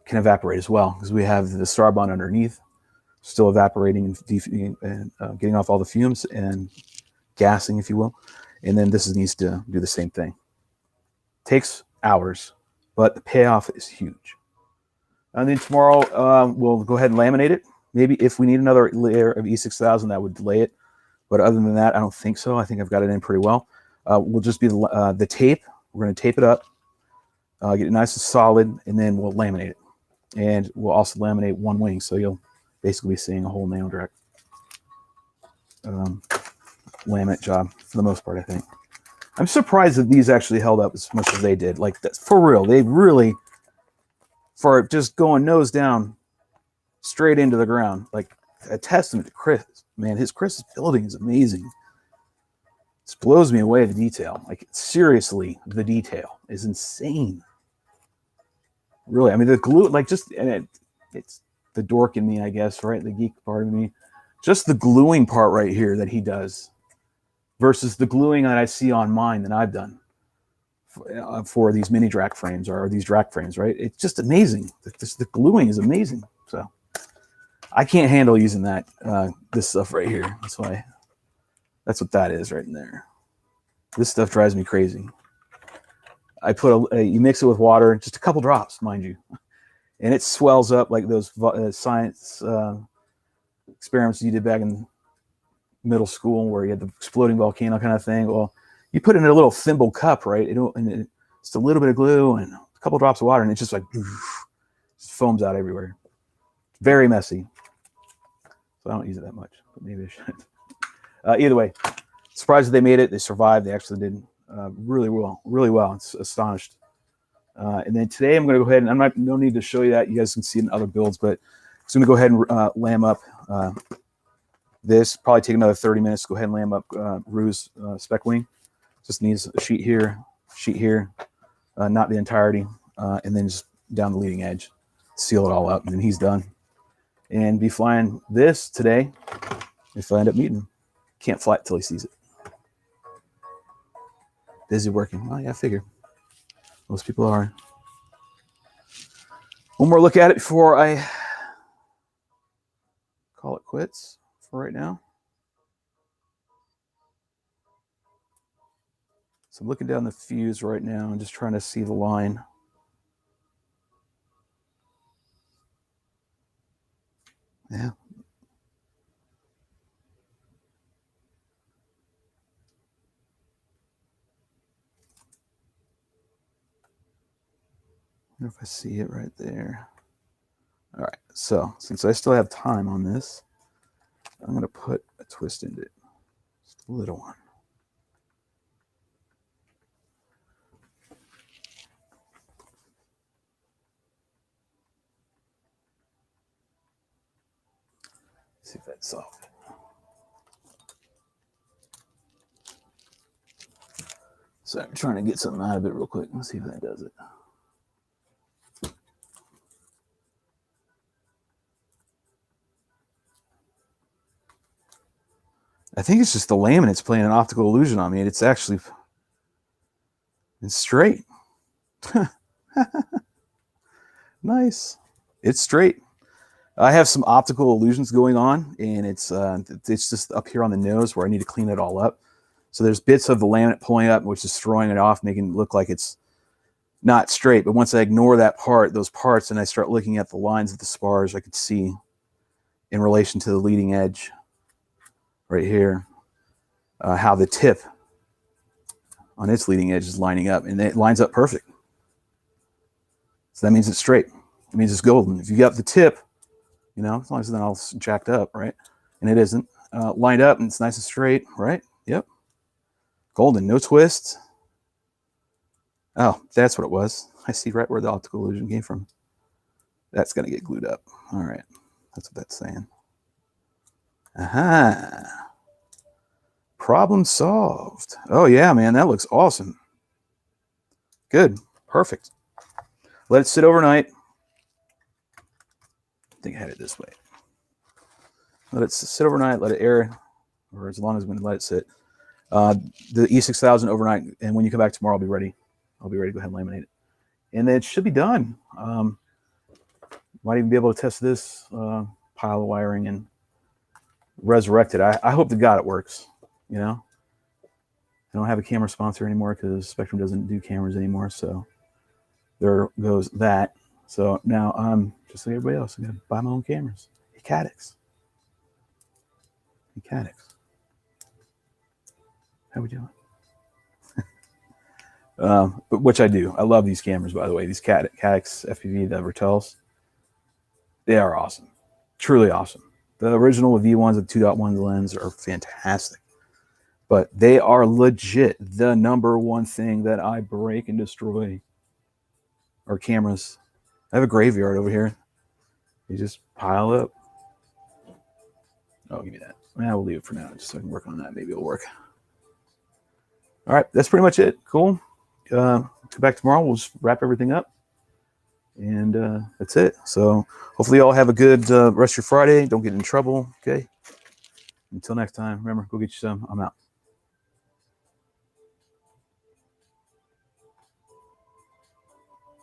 can evaporate as well, because we have the Starbond underneath still evaporating and getting off all the fumes and gassing, if you will. And then this needs to do the same thing. Takes hours, but the payoff is huge. And then tomorrow we'll go ahead and laminate it. Maybe if we need another layer of E6000, that would delay it. But other than that, I don't think so. I think I've got it in pretty well. Will just be the tape. We're going to tape it up, get it nice and solid, and then we'll laminate it. And we'll also laminate one wing, so you'll basically be seeing a whole Nano Drak laminate job for the most part, I think. I'm surprised that these actually held up as much as they did. Like, that's for real. They really, for just going nose down straight into the ground, like a testament to Chris. Man, Chris's building is amazing. This blows me away, the detail. Like, seriously, the detail is insane. Really, I mean, the glue, like, just, and it's the dork in me, I guess, right? The geek part of me. Just the gluing part right here that he does versus the gluing that I see on mine that I've done for these mini Drak frames or these Drak frames, right? It's just amazing. The gluing is amazing. So I can't handle using that, this stuff right here. That's why, that's what that is right in there. This stuff drives me crazy. I put you mix it with water, just a couple drops, mind you, and it swells up like those science experiments you did back in middle school where you had the exploding volcano kind of thing. Well, you put it in a little thimble cup, right? And just a little bit of glue and a couple drops of water, and it just like just foams out everywhere. Very messy. So I don't use it that much, but maybe I should. Either way, surprised that they made it. They survived. They actually did really well. Really well. It's astonished. And then today I'm going to go ahead and no need to show you that. You guys can see it in other builds, but I'm going to go ahead and lamb up this. Probably take another 30 minutes to go ahead and lamb up Rue's spec wing. Just needs a sheet here, not the entirety, and then just down the leading edge. Seal it all up, and then he's done. And be flying this today if I end up meeting him. Can't fly it till he sees it. Busy working. Well, yeah, I figure. Most people are. One more look at it before I call it quits for right now. So I'm looking down the fuse right now and just trying to see the line. Yeah. I wonder if I see it right there. All right, so since I still have time on this, I'm going to put a twist into it. Just a little one. See if that's soft. So I'm trying to get something out of it real quick. Let's see if that does it. I think it's just the laminate's playing an optical illusion on me. It's actually straight. Nice. It's straight. I have some optical illusions going on, and it's just up here on the nose where I need to clean it all up. So there's bits of the laminate pulling up, which is throwing it off, making it look like it's not straight. But once I ignore that part, those parts, and I start looking at the lines of the spars, I could see in relation to the leading edge right here, how the tip on its leading edge is lining up, and it lines up perfect. So that means it's straight. It means it's golden. If you got the tip, you know, as long as it's not all jacked up, right? And it isn't lined up, and it's nice and straight, right? Yep. Golden, no twist. Oh, that's what it was. I see right where the optical illusion came from. That's going to get glued up. All right. That's what that's saying. Aha. Problem solved. Oh, yeah, man. That looks awesome. Good. Perfect. Let it sit overnight. I think I had it this way. Let it sit overnight. Let it air, or as long as we let it sit. The E6000 overnight, and when you come back tomorrow, I'll be ready. I'll be ready to go ahead and laminate it. And then it should be done. Might even be able to test this pile of wiring and resurrect it. I hope to God it works. You know, I don't have a camera sponsor anymore because Spectrum doesn't do cameras anymore. So there goes that. So now I'm just like everybody else. I'm going to buy my own cameras. Ecatics. How we doing? But which I do. I love these cameras, by the way. These Cadix FPV, the Vertels. They are awesome. Truly awesome. The original V1s with 2.1 lens are fantastic. But they are legit the #1 thing that I break and destroy are cameras. I have a graveyard over here. You just pile up. Oh, give me that. Yeah, we'll leave it for now, just so I can work on that. Maybe it'll work. All right, that's pretty much it. Cool. Come back tomorrow. We'll just wrap everything up. And that's it. So hopefully you all have a good rest of your Friday. Don't get in trouble. Okay. Until next time, remember, go get you some. I'm out.